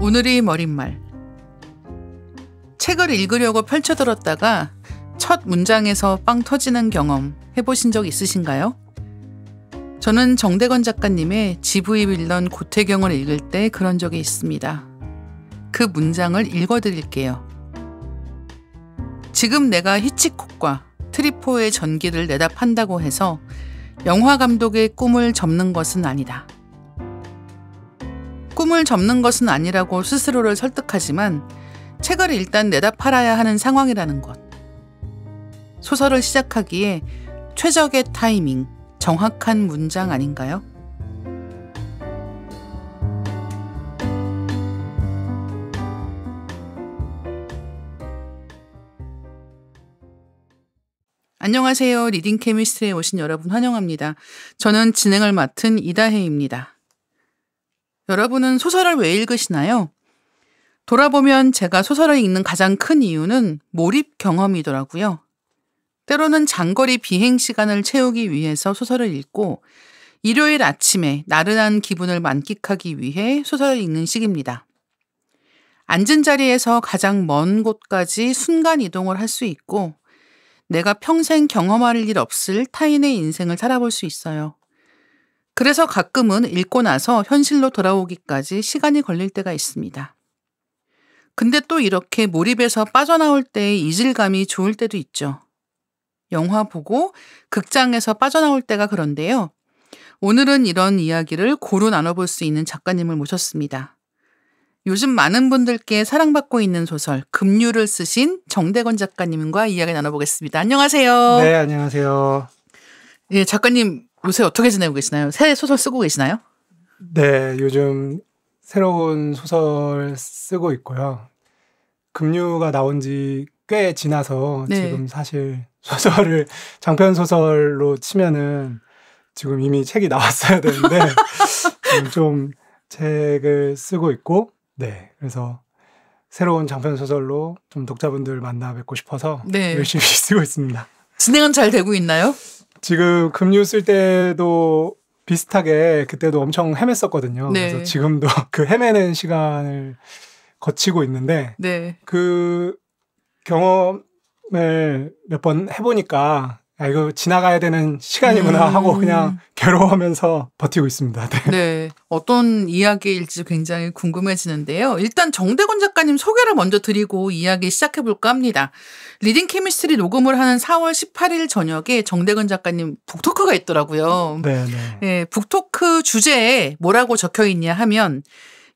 오늘이 머릿말. 책을 읽으려고 펼쳐들었다가 첫 문장에서 빵 터지는 경험 해보신 적 있으신가요? 저는 정대건 작가님의 GV 빌런 고태경을 읽을 때 그런 적이 있습니다. 그 문장을 읽어드릴게요. 지금 내가 히치콕과 트리포의 전기를 내다 판다고 해서 영화 감독의 꿈을 접는 것은 아니다. 꿈을 접는 것은 아니라고 스스로를 설득하지만 책을 일단 내다 팔아야 하는 상황이라는 것. 소설을 시작하기에 최적의 타이밍, 정확한 문장 아닌가요? 안녕하세요. 리딩 케미스트리에 오신 여러분 환영합니다. 저는 진행을 맡은 이다혜입니다. 여러분은 소설을 왜 읽으시나요? 돌아보면 제가 소설을 읽는 가장 큰 이유는 몰입 경험이더라고요. 때로는 장거리 비행 시간을 채우기 위해서 소설을 읽고 일요일 아침에 나른한 기분을 만끽하기 위해 소설을 읽는 시기입니다. 앉은 자리에서 가장 먼 곳까지 순간 이동을 할 수 있고 내가 평생 경험할 일 없을 타인의 인생을 살아볼 수 있어요. 그래서 가끔은 읽고 나서 현실로 돌아오기까지 시간이 걸릴 때가 있습니다. 근데 또 이렇게 몰입해서 빠져나올 때의 이질감이 좋을 때도 있죠. 영화 보고 극장에서 빠져나올 때가 그런데요. 오늘은 이런 이야기를 고루 나눠볼 수 있는 작가님을 모셨습니다. 요즘 많은 분들께 사랑받고 있는 소설 급류를 쓰신 정대건 작가님과 이야기 나눠보겠습니다. 안녕하세요. 네, 안녕하세요. 예, 작가님 요새 어떻게 지내고 계시나요? 새 소설 쓰고 계시나요? 네, 요즘 새로운 소설 쓰고 있고요. 급류가 나온 지 꽤 지나서 지금 사실 소설을 장편 소설로 치면은 지금 이미 책이 나왔어야 되는데 좀 책을 쓰고 있고, 네, 그래서 새로운 장편 소설로 좀 독자분들 만나 뵙고 싶어서 열심히 쓰고 있습니다. 진행은 잘 되고 있나요? 지금 급류 쓸 때도 비슷하게 그때도 엄청 헤맸었거든요. 그래서 지금도 그 헤매는 시간을 거치고 있는데 그 경험을 몇 번 해보니까 이거 지나가야 되는 시간이구나 하고 그냥 괴로워하면서 버티고 있습니다. 네. 어떤 이야기일지 굉장히 궁금해지는데요. 일단 정대건 작가님 소개를 먼저 드리고 이야기 시작해볼까 합니다. 리딩 케미스트리 녹음을 하는 4월 18일 저녁에 정대건 작가님 북토크가 있더라고요. 네, 북토크 주제에 뭐라고 적혀있냐 하면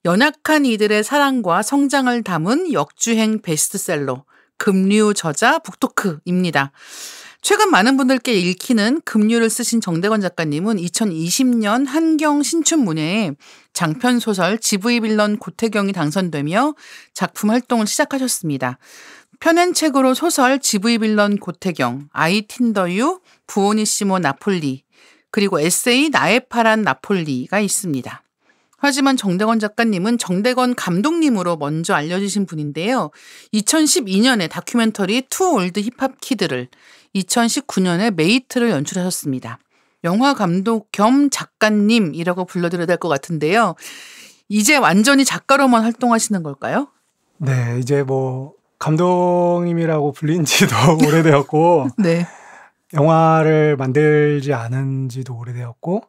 연약한 이들의 사랑과 성장을 담은 역주행 베스트셀러 급류 저자 북토크입니다. 최근 많은 분들께 읽히는 급류를 쓰신 정대건 작가님은 2020년 한경 신춘문예에 장편소설 GV 빌런 고태경이 당선되며 작품 활동을 시작하셨습니다. 편행책으로 소설 GV 빌런 고태경, 아이 틴더유, 부오니시모 나폴리, 그리고 에세이 나의 파란 나폴리가 있습니다. 하지만 정대건 작가님은 정대건 감독님으로 먼저 알려지신 분인데요. 2012년에 다큐멘터리 투 올드 힙합 키드를, 2019년에 메이트를 연출하셨습니다. 영화 감독 겸 작가님이라고 불러드려야 될 것 같은데요. 이제 완전히 작가로만 활동하시는 걸까요? 네, 이제 뭐 감독님이라고 불린 지도 오래되었고 영화를 만들지 않은 지도 오래되었고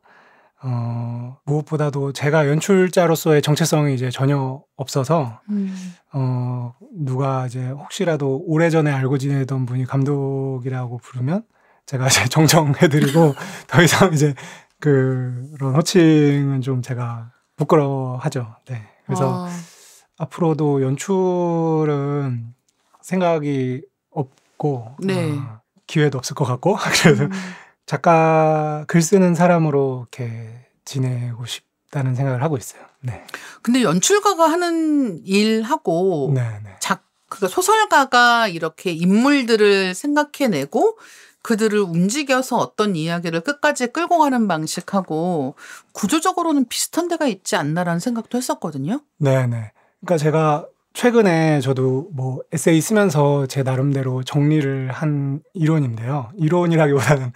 무엇보다도 제가 연출자로서의 정체성이 이제 전혀 없어서 누가 이제 혹시라도 오래전에 알고 지내던 분이 감독이라고 부르면 제가 이제 정정해드리고 더 이상 이제 그런 호칭은 좀 제가 부끄러워하죠. 네. 그래서 앞으로도 연출은 생각이 없고 기회도 없을 것 같고 그래서 작가 글 쓰는 사람으로 이렇게 지내고 싶다는 생각을 하고 있어요. 네. 근데 연출가가 하는 일하고 그러니까 소설가가 이렇게 인물들을 생각해내고 그들을 움직여서 어떤 이야기를 끝까지 끌고 가는 방식하고 구조적으로는 비슷한 데가 있지 않나라는 생각도 했었거든요. 네네. 그러니까 제가 최근에 저도 뭐 에세이 쓰면서 제 나름대로 정리를 한 이론인데요. 이론이라기보다는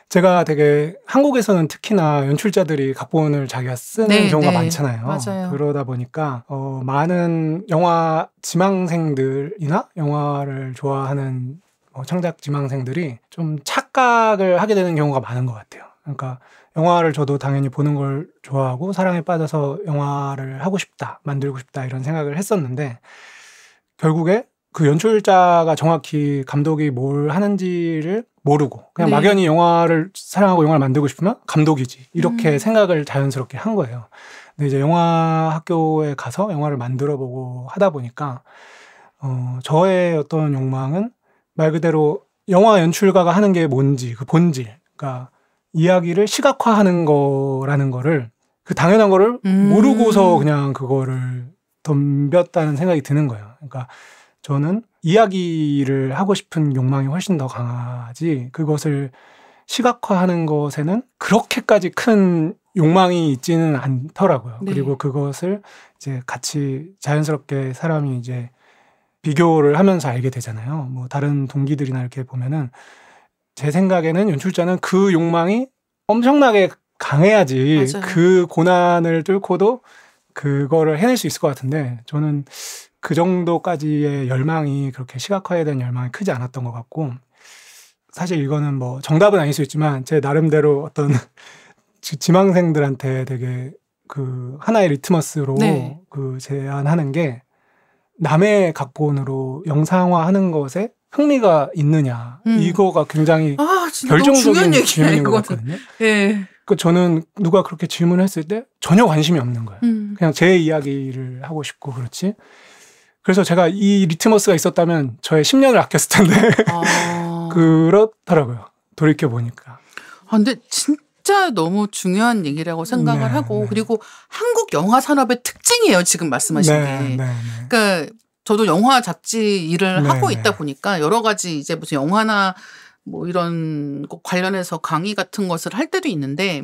제가 되게 한국에서는 특히나 연출자들이 각본을 자기가 쓰는 네, 경우가 네. 많잖아요. 맞아요. 그러다 보니까 많은 영화 지망생들이나 영화를 좋아하는 창작 지망생들이 좀 착각을 하게 되는 경우가 많은 것 같아요. 그러니까 영화를 저도 당연히 보는 걸 좋아하고 사랑에 빠져서 영화를 하고 싶다, 만들고 싶다 이런 생각을 했었는데 결국에 그 연출자가 정확히 감독이 뭘 하는지를 모르고 그냥 네. 막연히 영화를 사랑하고 영화를 만들고 싶으면 감독이지 이렇게 생각을 자연스럽게 한 거예요. 근데 이제 영화 학교에 가서 영화를 만들어보고 하다 보니까 저의 어떤 욕망은 말 그대로 영화 연출가가 하는 게 뭔지 그 본질, 그러니까 이야기를 시각화하는 거라는 거를 그 당연한 거를 모르고서 그냥 그거를 덤볐다는 생각이 드는 거예요. 그러니까 저는 이야기를 하고 싶은 욕망이 훨씬 더 강하지 그것을 시각화하는 것에는 그렇게까지 큰 욕망이 있지는 않더라고요. 네. 그리고 그것을 이제 같이 자연스럽게 사람이 이제 비교를 하면서 알게 되잖아요. 뭐 다른 동기들이나 이렇게 보면은 제 생각에는 연출자는 그 욕망이 엄청나게 강해야지 맞아요. 그 고난을 뚫고도 그거를 해낼 수 있을 것 같은데 저는 그 정도까지의 열망이 그렇게 시각화에 대한 열망이 크지 않았던 것 같고 사실 이거는 뭐 정답은 아닐 수 있지만 제 나름대로 어떤 지망생들한테 되게 그 하나의 리트머스로 네. 그 제안하는 게 남의 각본으로 영상화하는 것에 흥미가 있느냐 이거가 굉장히 진짜 너무 중요한 결정적인 얘기야, 질문인 것 이거는. 같거든요. 예. 그 저는 누가 그렇게 질문을 했을 때 전혀 관심이 없는 거예요. 그냥 제 이야기를 하고 싶고 그렇지. 그래서 제가 이 리트머스가 있었다면 저의 10년을 아꼈을 텐데 그렇더라고요. 돌이켜 보니까. 근데 진짜 너무 중요한 얘기라고 생각을 하고 그리고 한국 영화 산업의 특징이에요. 지금 말씀하신 게. 그러니까 저도 영화 잡지 일을 하고 있다 보니까 여러 가지 이제 무슨 영화나 뭐 이런 것 관련해서 강의 같은 것을 할 때도 있는데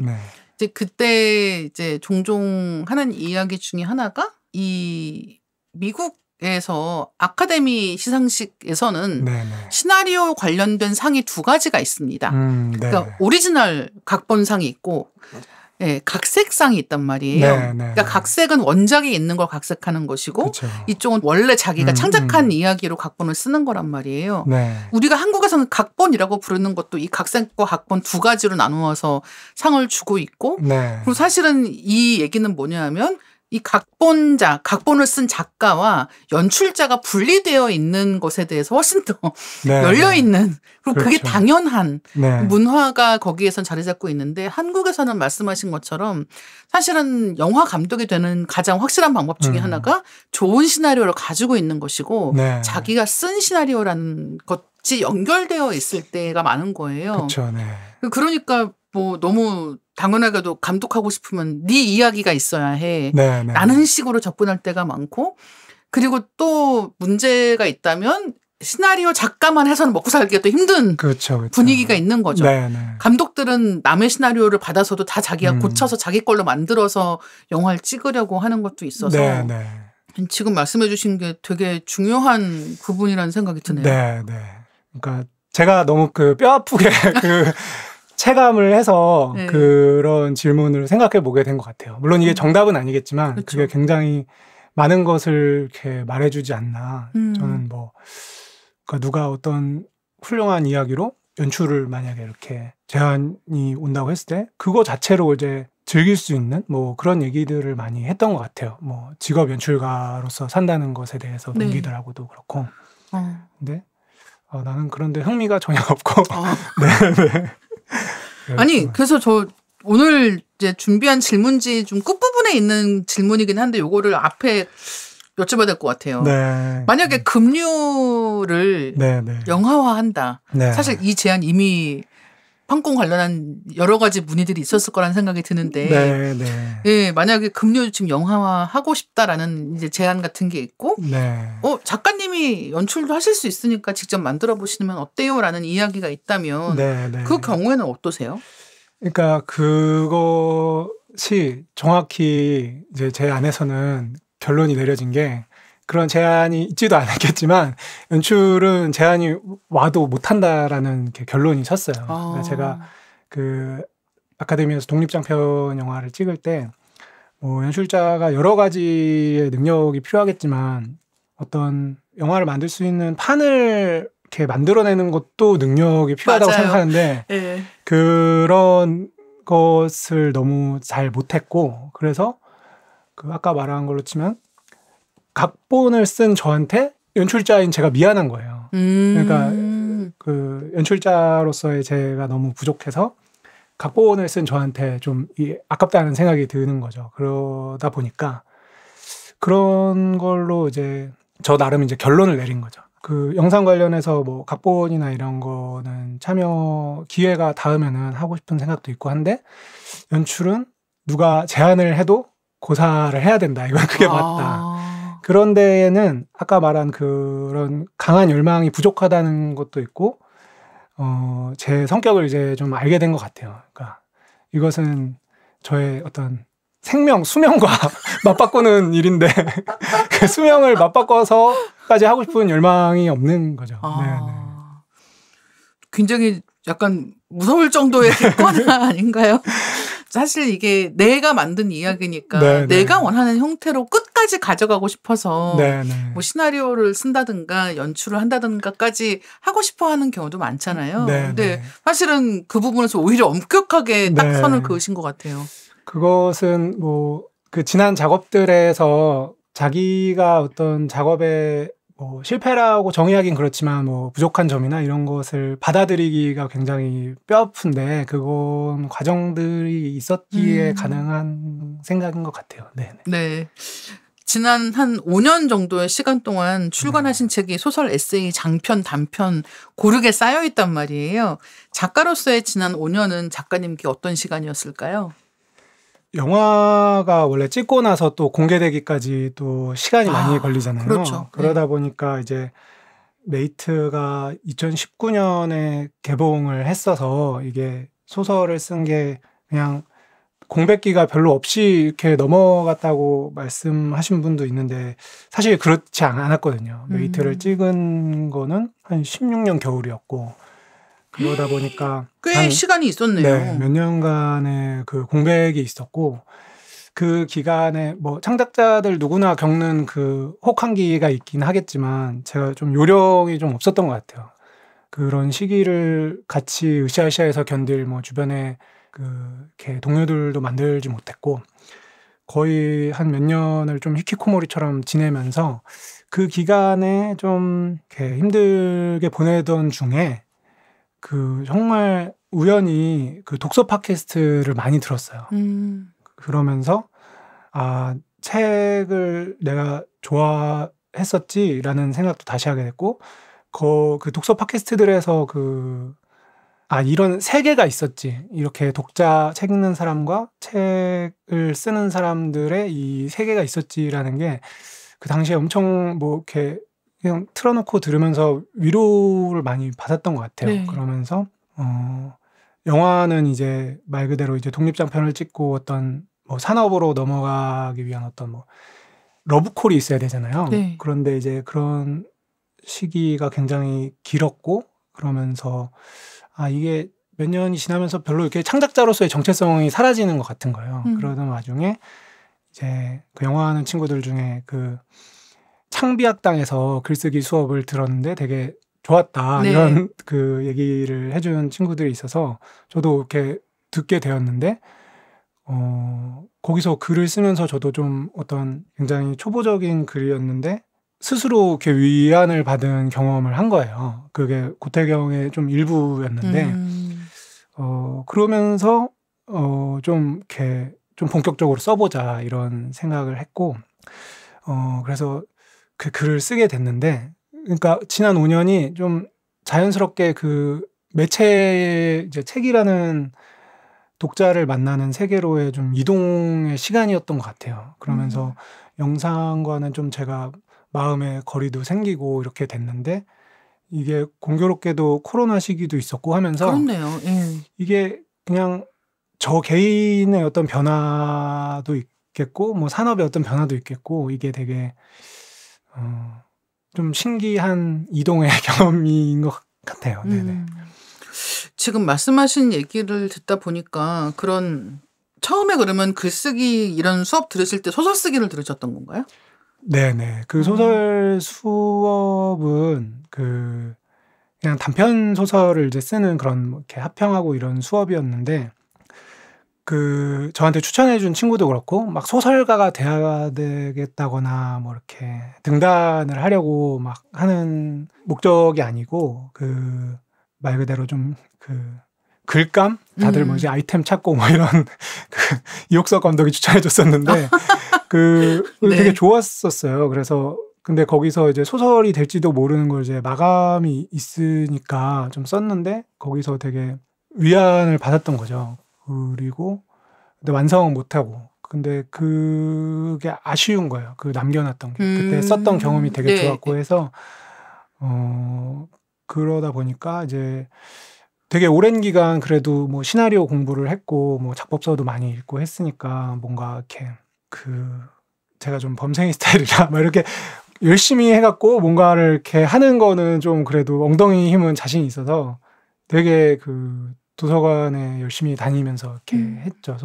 이제 그때 이제 종종 하는 이야기 중에 하나가 이 미국에서 아카데미 시상식에서는 시나리오 관련된 상이 두 가지가 있습니다. 그러니까 오리지널 각본상이 있고 각색상이 있단 말이에요. 그러니까 각색은 원작에 있는 걸 각색하는 것이고 그쵸. 이쪽은 원래 자기가 창작한 이야기로 각본을 쓰는 거란 말이에요. 우리가 한국에서는 각본이라고 부르는 것도 이 각색과 각본 두 가지로 나누어서 상을 주고 있고 그리고 사실은 이 얘기는 뭐냐 하면 이 각본을 쓴 작가와 연출자가 분리되어 있는 것에 대해서 훨씬 더 열려있는 그리고 그게 당연한 문화가 거기에선 자리 잡고 있는데 한국에서는 말씀하신 것처럼 사실은 영화 감독이 되는 가장 확실한 방법 중에 하나가 좋은 시나리오를 가지고 있는 것이고 자기가 쓴 시나리오라는 것이 연결되어 있을 때가 많은 거예요. 그러니까 뭐 너무 당연하게도 감독하고 싶으면 네 이야기가 있어야 해. 라는 식으로 접근할 때가 많고 그리고 또 문제가 있다면 시나리오 작가만 해서는 먹고 살기가 또 힘든 분위기가 있는 거죠. 감독들은 남의 시나리오를 받아서도 다 자기가 고쳐서 자기 걸로 만들어서 영화를 찍으려고 하는 것도 있어서 지금 말씀해 주신 게 되게 중요한 부분이라는 생각이 드네요. 그러니까 제가 너무 그 뼈 아프게 체감을 해서 그런 질문을 생각해 보게 된 것 같아요. 물론 이게 정답은 아니겠지만 그게 굉장히 많은 것을 이렇게 말해주지 않나. 저는 뭐 그러니까 누가 어떤 훌륭한 이야기로 연출을 만약에 이렇게 제안이 온다고 했을 때 그거 자체로 이제 즐길 수 있는 뭐 그런 얘기들을 많이 했던 것 같아요. 뭐 직업 연출가로서 산다는 것에 대해서 동기들하고도 그렇고. 근데 나는 그런데 흥미가 전혀 없고. 아니 그래서 저 오늘 이제 준비한 질문지 좀 끝부분에 있는 질문이긴 한데 요거를 앞에 여쭤봐야 될 것 같아요. 만약에 급류를 영화화한다. 사실 이 제안 이미 판권 관련한 여러 가지 문의들이 있었을 거라는 생각이 드는데 만약에 급류 지금 영화화 하고 싶다라는 이제 제안 같은 게 있고 작가님이 연출도 하실 수 있으니까 직접 만들어 보시면 어때요라는 이야기가 있다면 그 경우에는 어떠세요? 그러니까 그것이 정확히 이제 제 안에서는 결론이 내려진 게 그런 제안이 있지도 않았겠지만 연출은 제안이 와도 못한다라는 결론이 섰어요. 제가 그 아카데미에서 독립장편 영화를 찍을 때 뭐 연출자가 여러 가지의 능력이 필요하겠지만 어떤 영화를 만들 수 있는 판을 이렇게 만들어내는 것도 능력이 필요하다고 맞아요. 생각하는데 예. 그런 것을 너무 잘 못했고 그래서 그 아까 말한 걸로 치면 각본을 쓴 저한테 연출자인 제가 미안한 거예요. 그러니까 그 연출자로서의 제가 너무 부족해서 각본을 쓴 저한테 좀 아깝다는 생각이 드는 거죠. 그러다 보니까 그런 걸로 이제 저 나름 이제 결론을 내린 거죠. 그 영상 관련해서 뭐 각본이나 이런 거는 참여 기회가 닿으면은 하고 싶은 생각도 있고 한데 연출은 누가 제안을 해도 고사를 해야 된다. 이건 그게 맞다. 그런 데에는 아까 말한 그런 강한 열망이 부족하다는 것도 있고 제 성격을 이제 좀 알게 된 것 같아요. 그러니까 이것은 저의 어떤 생명, 수명과 맞바꾸는 일인데 그 수명을 맞바꿔서까지 하고 싶은 열망이 없는 거죠. 굉장히 약간 무서울 정도의 객관화 아닌가요? 사실 이게 내가 만든 이야기니까 네네. 내가 원하는 형태로 끝까지 가져가고 싶어서 네네. 뭐 시나리오를 쓴다든가 연출을 한다든가까지 하고 싶어하는 경우도 많잖아요. 네네. 근데 사실은 그 부분에서 오히려 엄격하게 딱 네. 선을 그으신 것 같아요. 그것은 뭐 그 지난 작업들에서 자기가 어떤 작업에 뭐 실패라고 정의하긴 그렇지만 뭐 부족한 점이나 이런 것을 받아들이기가 굉장히 뼈아픈데 그건 과정들이 있었기에 가능한 생각인 것 같아요. 네네. 네. 지난 한 5년 정도의 시간 동안 출간하신 책이 소설, 에세이, 장편, 단편 고르게 쌓여있단 말이에요. 작가로서의 지난 5년은 작가님께 어떤 시간이었을까요? 영화가 원래 찍고 나서 또 공개되기까지 또 시간이 많이 걸리잖아요. 그렇죠. 그러다 보니까 이제 메이트가 2019년에 개봉을 했어서 이게 소설을 쓴 게 그냥 공백기가 별로 없이 이렇게 넘어갔다고 말씀하신 분도 있는데 사실 그렇지 않았거든요. 메이트를 찍은 거는 한 16년 겨울이었고 그러다 보니까 꽤 시간이 있었네요. 네, 몇 년간의 그 공백이 있었고 그 기간에 뭐 창작자들 누구나 겪는 그 혹한기가 있긴 하겠지만 제가 좀 요령이 좀 없었던 것 같아요. 그런 시기를 같이 으쌰으쌰해서 견딜 뭐 주변에 그 이렇게 동료들도 만들지 못했고 거의 한 몇 년을 좀 히키코모리처럼 지내면서 그 기간에 좀 이렇게 힘들게 보내던 중에 그 정말 우연히 그 독서 팟캐스트를 많이 들었어요. 그러면서 아, 책을 내가 좋아했었지라는 생각도 다시 하게 됐고 그 독서 팟캐스트들에서 이런 세계가 있었지. 이렇게 독자, 책 읽는 사람과 책을 쓰는 사람들의 이 세계가 있었지라는 게 그 당시에 엄청 뭐 이렇게 그냥 틀어놓고 들으면서 위로를 많이 받았던 것 같아요. 네. 그러면서 영화는 이제 말 그대로 이제 독립장편을 찍고 어떤 뭐 산업으로 넘어가기 위한 어떤 뭐 러브콜이 있어야 되잖아요. 네. 그런데 이제 그런 시기가 굉장히 길었고 그러면서 이게 몇 년이 지나면서 별로 이렇게 창작자로서의 정체성이 사라지는 것 같은 거예요. 그러던 와중에 이제 그 영화하는 친구들 중에 그 창비학당에서 글쓰기 수업을 들었는데 되게 좋았다. 네. 이런 그 얘기를 해준 친구들이 있어서 저도 이렇게 듣게 되었는데 거기서 글을 쓰면서 저도 좀 어떤 굉장히 초보적인 글이었는데 스스로 이렇게 위안을 받은 경험을 한 거예요. 그게 고태경의 좀 일부였는데 그러면서 좀 이렇게 좀 본격적으로 써보자 이런 생각을 했고 그래서 그 글을 쓰게 됐는데 그러니까 지난 5년이 좀 자연스럽게 그 매체의 이제 책이라는 독자를 만나는 세계로의 좀 이동의 시간이었던 것 같아요. 그러면서 영상과는 좀 제가 마음의 거리도 생기고 이렇게 됐는데 이게 공교롭게도 코로나 시기도 있었고 하면서 그렇네요. 예. 이게 그냥 저 개인의 어떤 변화도 있겠고 뭐 산업의 어떤 변화도 있겠고 이게 되게 좀 신기한 이동의 경험인 것 같아요. 네네. 지금 말씀하신 얘기를 듣다 보니까 그런 처음에 그러면 글쓰기 이런 수업 들으실 때 소설 쓰기를 들으셨던 건가요? 네네. 그 소설 수업은 그냥 단편 소설을 이제 쓰는 그런 뭐 이렇게 합평하고 이런 수업이었는데 저한테 추천해준 친구도 그렇고 막 소설가가 돼야 되겠다거나 뭐 이렇게 등단을 하려고 막 하는 목적이 아니고 말 그대로 좀 글감? 다들 뭐 이제 아이템 찾고 뭐 이런 이옥석 감독이 추천해줬었는데 네. 되게 좋았었어요. 그래서 근데 거기서 이제 소설이 될지도 모르는 걸 이제 마감이 있으니까 좀 썼는데 거기서 되게 위안을 받았던 거죠. 그리고 근데 완성은 못하고 근데 그게 아쉬운 거예요. 남겨놨던 게 그때 썼던 경험이 되게 네. 좋았고 해서 그러다 보니까 이제 되게 오랜 기간 그래도 뭐 시나리오 공부를 했고 뭐 작법서도 많이 읽고 했으니까 뭔가 이렇게 제가 좀 범생이 스타일이라 막 이렇게 열심히 해갖고 뭔가를 이렇게 하는 거는 좀 그래도 엉덩이 힘은 자신이 있어서 되게 도서관에 열심히 다니면서 이렇게 했죠.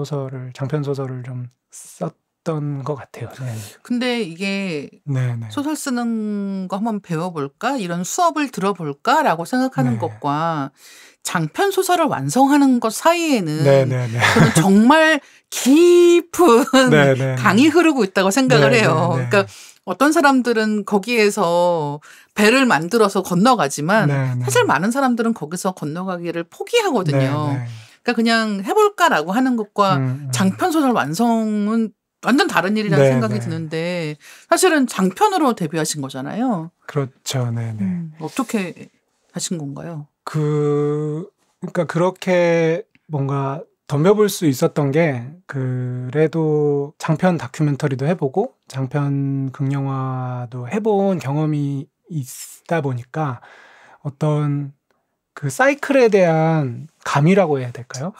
장편 소설을 좀 썼던 것 같아요. 네. 근데 이게 네네. 소설 쓰는 거 한번 배워볼까? 이런 수업을 들어볼까? 라고 생각하는 네. 것과 장편 소설을 완성하는 것 사이에는 네네네. 저는 정말 깊은 네네. 강이 흐르고 있다고 생각을 해요. 네네네. 그러니까 어떤 사람들은 거기에서 배를 만들어서 건너가지만 네네. 사실 많은 사람들은 거기서 건너가기를 포기하거든요. 네네. 그러니까 그냥 해볼까라고 하는 것과 장편 소설 완성은 완전 다른 일이라는 네네. 생각이 드는데 사실은 장편으로 데뷔하신 거잖아요. 그렇죠. 네네. 어떻게 하신 건가요? 그러니까 그렇게 뭔가 덤벼볼 수 있었던 게 그래도 장편 다큐멘터리도 해보고 장편 극영화도 해본 경험이 있다 보니까 어떤 사이클에 대한 감이라고 해야 될까요?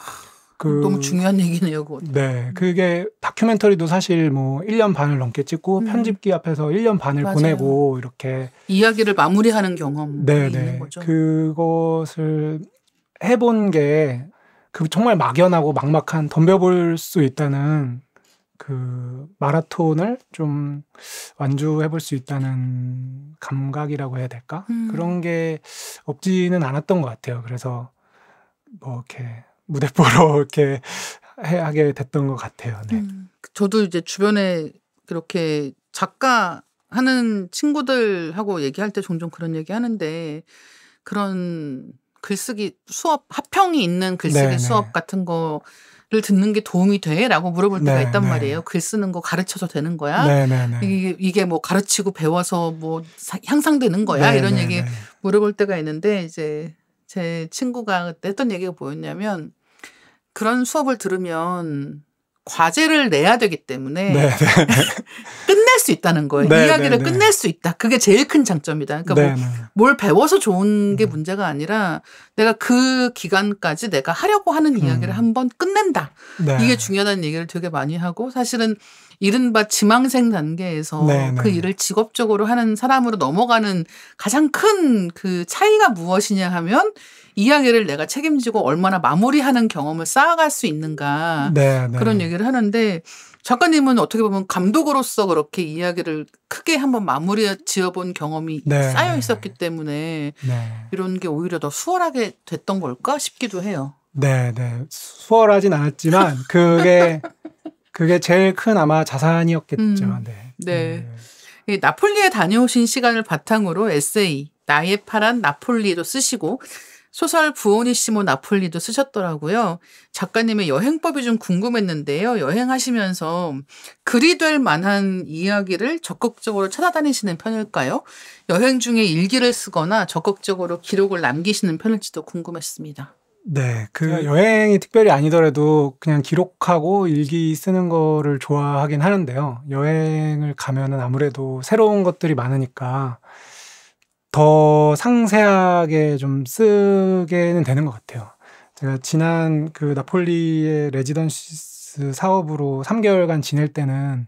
너무 중요한 얘기네요, 그거. 네. 그게 다큐멘터리도 사실 뭐 1년 반을 넘게 찍고 편집기 앞에서 1년 반을 맞아요. 보내고 이렇게 이야기를 마무리하는 경험이 있는 거죠. 그것을 해본 게 정말 막연하고 막막한 덤벼볼 수 있다는 마라톤을 좀 완주해볼 수 있다는 감각이라고 해야 될까? 그런 게 없지는 않았던 것 같아요. 그래서 뭐 이렇게 무대뽀로 이렇게 하게 됐던 것 같아요. 네. 저도 이제 주변에 그렇게 작가 하는 친구들하고 얘기할 때 종종 그런 얘기 하는데 그런 글쓰기 수업, 합평이 있는 글쓰기 네네. 수업 같은 거를 듣는 게 도움이 돼? 라고 물어볼 때가 네, 있단 네. 말이에요. 글 쓰는 거 가르쳐서 되는 거야? 네네네. 이게 뭐 가르치고 배워서 뭐 향상되는 거야? 이런 네네네. 얘기 물어볼 때가 있는데 이제 제 친구가 그때 했던 얘기가 뭐였냐면 그런 수업을 들으면 과제를 내야 되기 때문에 네네. 끝낼 수 있다는 거예요. 네, 이야기를 네, 네. 끝낼 수 있다. 그게 제일 큰 장점이다. 그러니까 네네. 뭘 배워서 좋은 게 문제가 아니라 내가 그 기간까지 내가 하려고 하는 이야기를 한번 끝낸다. 네. 이게 중요하다는 얘기를 되게 많이 하고 사실은 이른바 지망생 단계에서 네, 네. 그 일을 직업적으로 하는 사람으로 넘어가는 가장 큰 그 차이가 무엇이냐 하면 이야기를 내가 책임지고 얼마나 마무리하는 경험을 쌓아갈 수 있는가 네, 네. 그런 얘기를 하는데 작가님은 어떻게 보면 감독으로서 그렇게 이야기를 크게 한번 마무리 지어본 경험이 네, 쌓여 네. 있었기 때문에 네. 이런 게 오히려 더 수월하게 됐던 걸까 싶기도 해요. 네, 네. 수월하진 않았지만 그게 제일 큰 아마 자산이었겠죠. 네. 네. 이 나폴리에 다녀오신 시간을 바탕으로 에세이 나의 파란 나폴리도 쓰시고 소설 부오니시모 나폴리도 쓰셨더라고요. 작가님의 여행법이 좀 궁금했는데요. 여행하시면서 글이 될 만한 이야기를 적극적으로 찾아다니시는 편일까요? 여행 중에 일기를 쓰거나 적극적으로 기록을 남기시는 편일지도 궁금했습니다. 네. 여행이 특별히 아니더라도 그냥 기록하고 일기 쓰는 거를 좋아하긴 하는데요. 여행을 가면은 아무래도 새로운 것들이 많으니까 더 상세하게 좀 쓰게는 되는 것 같아요. 제가 지난 나폴리의 레지던시스 사업으로 3개월간 지낼 때는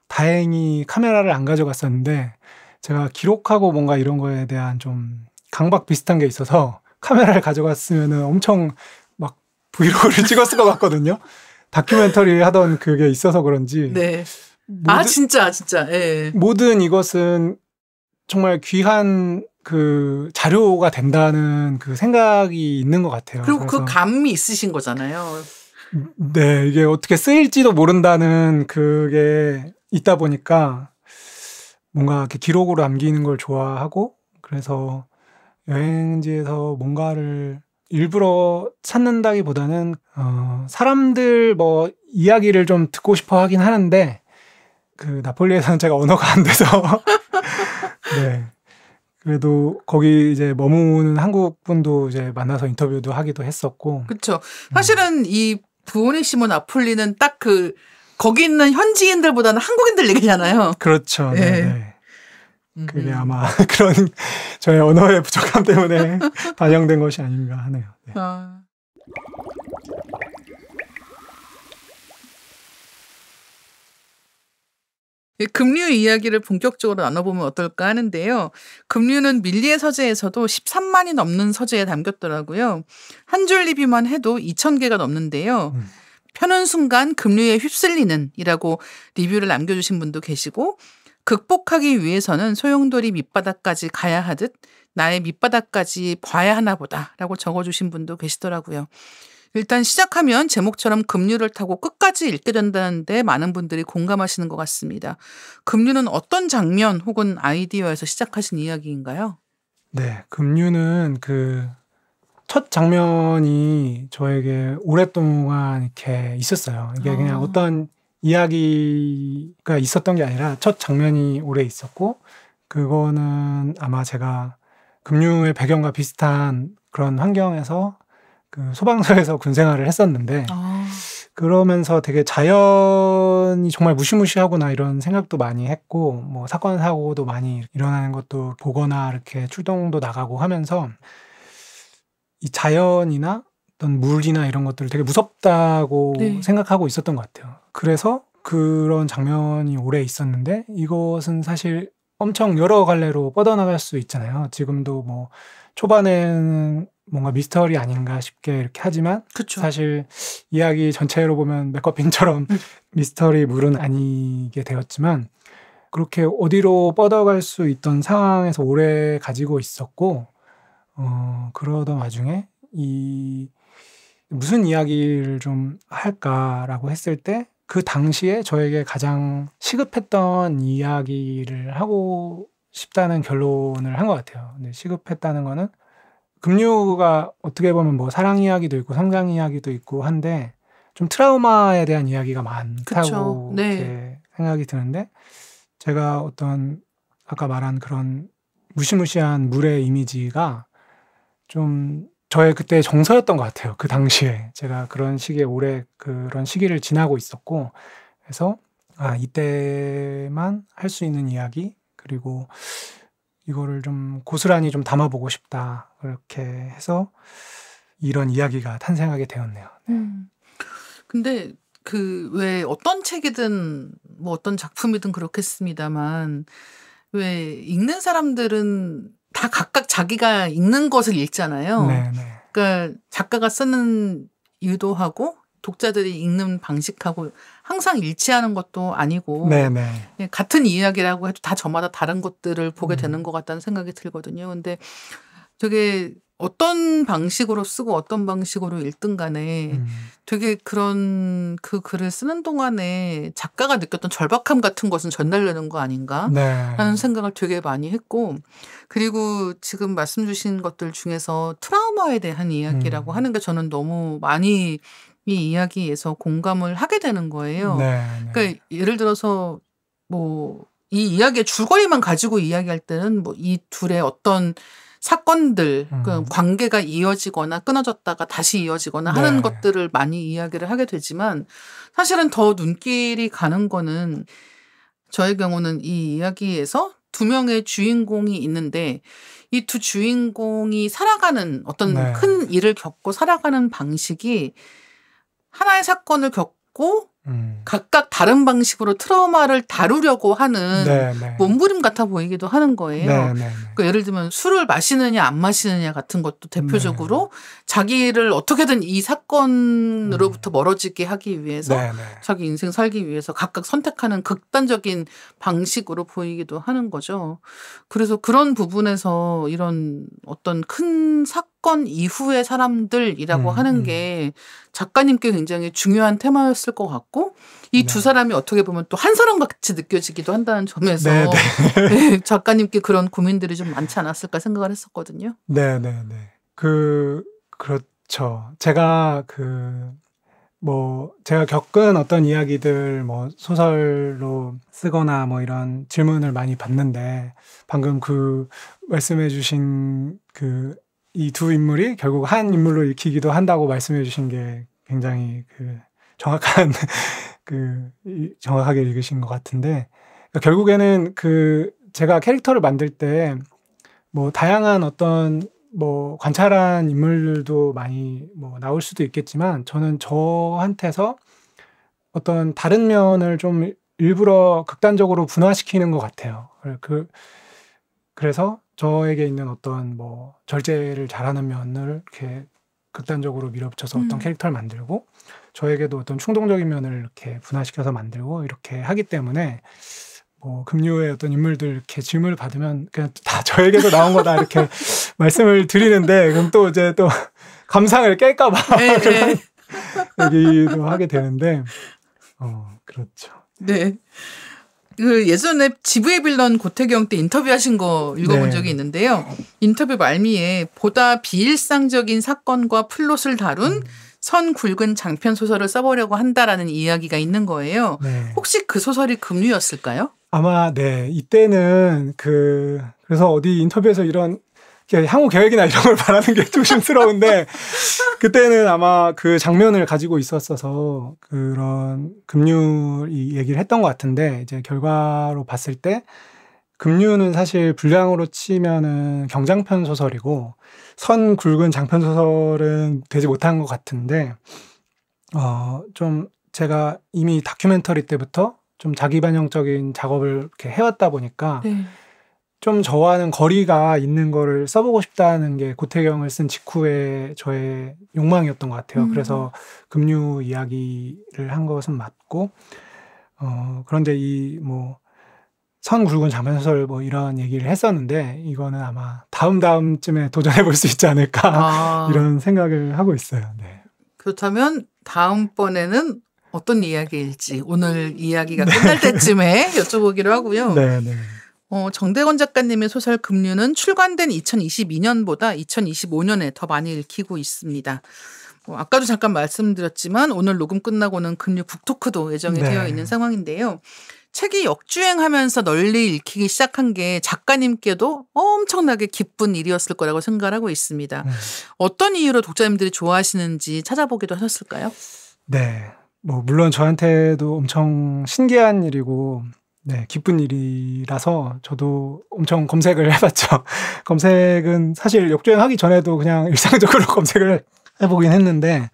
다행히 카메라를 안 가져갔었는데 제가 기록하고 뭔가 이런 거에 대한 좀 강박 비슷한 게 있어서 카메라를 가져갔으면은 엄청 막 브이로그를 찍었을 것 같거든요. 다큐멘터리 하던 그게 있어서 그런지. 네. 진짜. 예. 모든 이것은 정말 귀한 그 자료가 된다는 그 생각이 있는 것 같아요. 그리고 그 감이 있으신 거잖아요. 네, 이게 어떻게 쓰일지도 모른다는 그게 있다 보니까 뭔가 이렇게 기록으로 남기는 걸 좋아하고, 그래서 여행지에서 뭔가를 일부러 찾는다기보다는 사람들 뭐 이야기를 좀 듣고 싶어 하긴 하는데, 그 나폴리에서는 제가 언어가 안 돼서 네. 그래도 거기 이제 머무는 한국 분도 이제 만나서 인터뷰도 하기도 했었고. 그렇죠. 사실은 이 부오니시모 나폴리는 딱 거기 있는 현지인들보다는 한국인들 얘기잖아요. 그렇죠. 네. 그게 아마 그런 저의 언어의 부족함 때문에 반영된 것이 아닌가 하네요. 네. 급류 이야기를 본격적으로 나눠보면 어떨까 하는데요. 급류는 밀리의 서재에서도 13만이 넘는 서재에 담겼더라고요. 한 줄 리뷰만 해도 2,000개가 넘는데요. 펴는 순간 급류에 휩쓸리는 이라고 리뷰를 남겨주신 분도 계시고, 극복하기 위해서는 소용돌이 밑바닥까지 가야 하듯 나의 밑바닥까지 봐야 하나 보다 라고 적어주신 분도 계시더라고요. 일단 시작하면 제목처럼 급류를 타고 끝까지 읽게 된다는데 많은 분들이 공감하시는 것 같습니다. 급류는 어떤 장면 혹은 아이디어에서 시작하신 이야기인가요? 네, 급류는 그 첫 장면이 저에게 오랫동안 이렇게 있었어요. 이게 그냥 어떤 이야기가 있었던 게 아니라 첫 장면이 오래 있었고, 그거는 아마 제가 급류의 배경과 비슷한 그런 환경에서 그 소방서에서 군 생활을 했었는데, 그러면서 되게 자연이 정말 무시무시하구나 이런 생각도 많이 했고, 뭐 사건 사고도 많이 일어나는 것도 보거나 이렇게 출동도 나가고 하면서 이 자연이나 어떤 물이나 이런 것들을 되게 무섭다고 생각하고 있었던 것 같아요. 그래서 그런 장면이 오래 있었는데, 이것은 사실 엄청 여러 갈래로 뻗어나갈 수 있잖아요. 지금도 뭐 초반에는 뭔가 미스터리 아닌가 싶게 이렇게 하지만, 그쵸. 사실 이야기 전체로 보면 맥거핀처럼 미스터리 물은 아니게 되었지만, 그렇게 어디로 뻗어갈 수 있던 상황에서 오래 가지고 있었고, 그러던 와중에 무슨 이야기를 좀 할까라고 했을 때, 그 당시에 저에게 가장 시급했던 이야기를 하고 싶다는 결론을 한 것 같아요. 근데 시급했다는 거는, 급류가 어떻게 보면 뭐 사랑 이야기도 있고 성장 이야기도 있고 한데, 좀 트라우마에 대한 이야기가 많다고 이렇게 생각이 드는데, 제가 어떤 아까 말한 그런 무시무시한 물의 이미지가 좀 저의 그때 정서였던 것 같아요. 그 당시에 제가 그런 시기에 오래 그런 시기를 지나고 있었고, 그래서 이때만 할 수 있는 이야기, 그리고 이거를 좀 고스란히 좀 담아보고 싶다, 그렇게 해서 이런 이야기가 탄생하게 되었네요. 근데 왜 어떤 책이든 뭐 어떤 작품이든 그렇겠습니다만, 왜 읽는 사람들은 다 각각 자기가 읽는 것을 읽잖아요. 그러니까 작가가 쓰는 유도하고 독자들이 읽는 방식하고 항상 일치하는 것도 아니고, 같은 이야기라고 해도 다 저마다 다른 것들을 보게 되는 것 같다는 생각이 들거든요. 근데 되게 어떤 방식으로 쓰고 어떤 방식으로 읽든 간에 되게 그런 그 글을 쓰는 동안에 작가가 느꼈던 절박함 같은 것은 전달되는 거 아닌가 라는 생각을 되게 많이 했고, 그리고 지금 말씀 주신 것들 중에서 트라우마에 대한 이야기라고 하는 게 저는 너무 많이 이 이야기에서 공감을 하게 되는 거예요. 그러니까 예를 들어서 뭐 이 이야기의 줄거리만 가지고 이야기할 때는 뭐 이 둘의 어떤 사건들, 그 관계가 이어지거나 끊어졌다가 다시 이어지거나 하는 것들을 많이 이야기를 하게 되지만, 사실은 더 눈길이 가는 거는, 저의 경우는 이 이야기에서 두 명의 주인공이 있는데, 이 두 주인공이 살아가는 어떤 큰 일을 겪고 살아가는 방식이 하나의 사건을 겪고 각각 다른 방식으로 트라우마를 다루려고 하는 네네. 몸부림 같아 보이기도 하는 거예요. 네네. 그러니까 예를 들면 술을 마시느냐 안 마시느냐 같은 것도 대표적으로 자기를 어떻게든 이 사건으로부터 멀어지게 하기 위해서 네네. 자기 인생 살기 위해서 각각 선택하는 극단적인 방식으로 보이기도 하는 거죠. 그래서 그런 부분에서 이런 어떤 큰 사건 이후의 사람들이라고 하는 게 작가님께 굉장히 중요한 테마였을 것 같고 이 두 사람이 어떻게 보면 또 한 사람 같이 느껴지기도 한다는 점에서 네, 작가님께 그런 고민들이 좀 많지 않았을까 생각을 했었거든요. 네네네. 그렇죠. 제가 제가 겪은 어떤 이야기들 소설로 쓰거나 이런 질문을 많이 받는데 방금 말씀해 주신 이 두 인물이 결국 한 인물로 읽히기도 한다고 말씀해 주신 게 굉장히 정확한 정확하게 읽으신 것 같은데 그러니까 결국에는 제가 캐릭터를 만들 때 다양한 어떤 관찰한 인물들도 많이 나올 수도 있겠지만 저는 저한테서 어떤 다른 면을 좀 일부러 극단적으로 분화시키는 것 같아요. 그래서 저에게 있는 어떤 절제를 잘하는 면을 이렇게 극단적으로 밀어붙여서 어떤 캐릭터를 만들고 저에게도 어떤 충동적인 면을 이렇게 분화시켜서 만들고 이렇게 하기 때문에 금요의 어떤 인물들 이렇게 질문을 받으면 그냥 다 저에게서 나온 거다 이렇게 말씀을 드리는데 그럼 또 이제 또 감상을 깰까봐 그런 얘기도 하게 되는데 그렇죠. 네. 예전에 지브의 빌런 고태경 때 인터뷰하신 거 읽어본 적이 있는데요. 인터뷰 말미에 보다 비일상적인 사건과 플롯을 다룬 선 굵은 장편 소설을 써보려고 한다라는 이야기가 있는 거예요. 네. 혹시 그 소설이 금류였을까요? 아마 이때는 그래서 어디 인터뷰에서 이런 향후 계획이나 이런 걸 말하는 게 조심스러운데 그때는 아마 그 장면을 가지고 있었어서 그런 금류이 얘기를 했던 것 같은데 이제 결과로 봤을 때 금류는 사실 분량으로 치면은 경장편 소설이고 선 굵은 장편 소설은 되지 못한 것 같은데 좀 제가 이미 다큐멘터리 때부터 좀 자기 반영적인 작업을 이렇게 해왔다 보니까 좀 저와는 거리가 있는 거를 써보고 싶다는 게 고태경을 쓴 직후에 저의 욕망이었던 것 같아요. 그래서 금류 이야기를 한 것은 맞고 그런데 선 굵은 장편소설 이런 얘기를 했었는데 이거는 아마 다음쯤에 도전해 볼 수 있지 않을까 이런 생각을 하고 있어요. 네. 그렇다면 다음번에는 어떤 이야기일지 오늘 이야기가 끝날 때쯤에 여쭤보기로 하고요. 네. 정대건 작가님의 소설 금류는 출간된 2022년보다 2025년에 더 많이 읽히고 있습니다. 아까도 잠깐 말씀드렸지만 오늘 녹음 끝나고는 금류 북토크도 예정이 되어 있는 상황인데요. 책이 역주행하면서 널리 읽히기 시작한 게 작가님께도 엄청나게 기쁜 일이었을 거라고 생각을 하고 있습니다. 어떤 이유로 독자님들이 좋아하시는지 찾아보기도 하셨을까요? 네. 물론 저한테도 엄청 신기한 일이고 기쁜 일이라서 저도 엄청 검색을 해봤죠. 검색은 사실 역주행하기 전에도 그냥 일상적으로 검색을 해보긴 했는데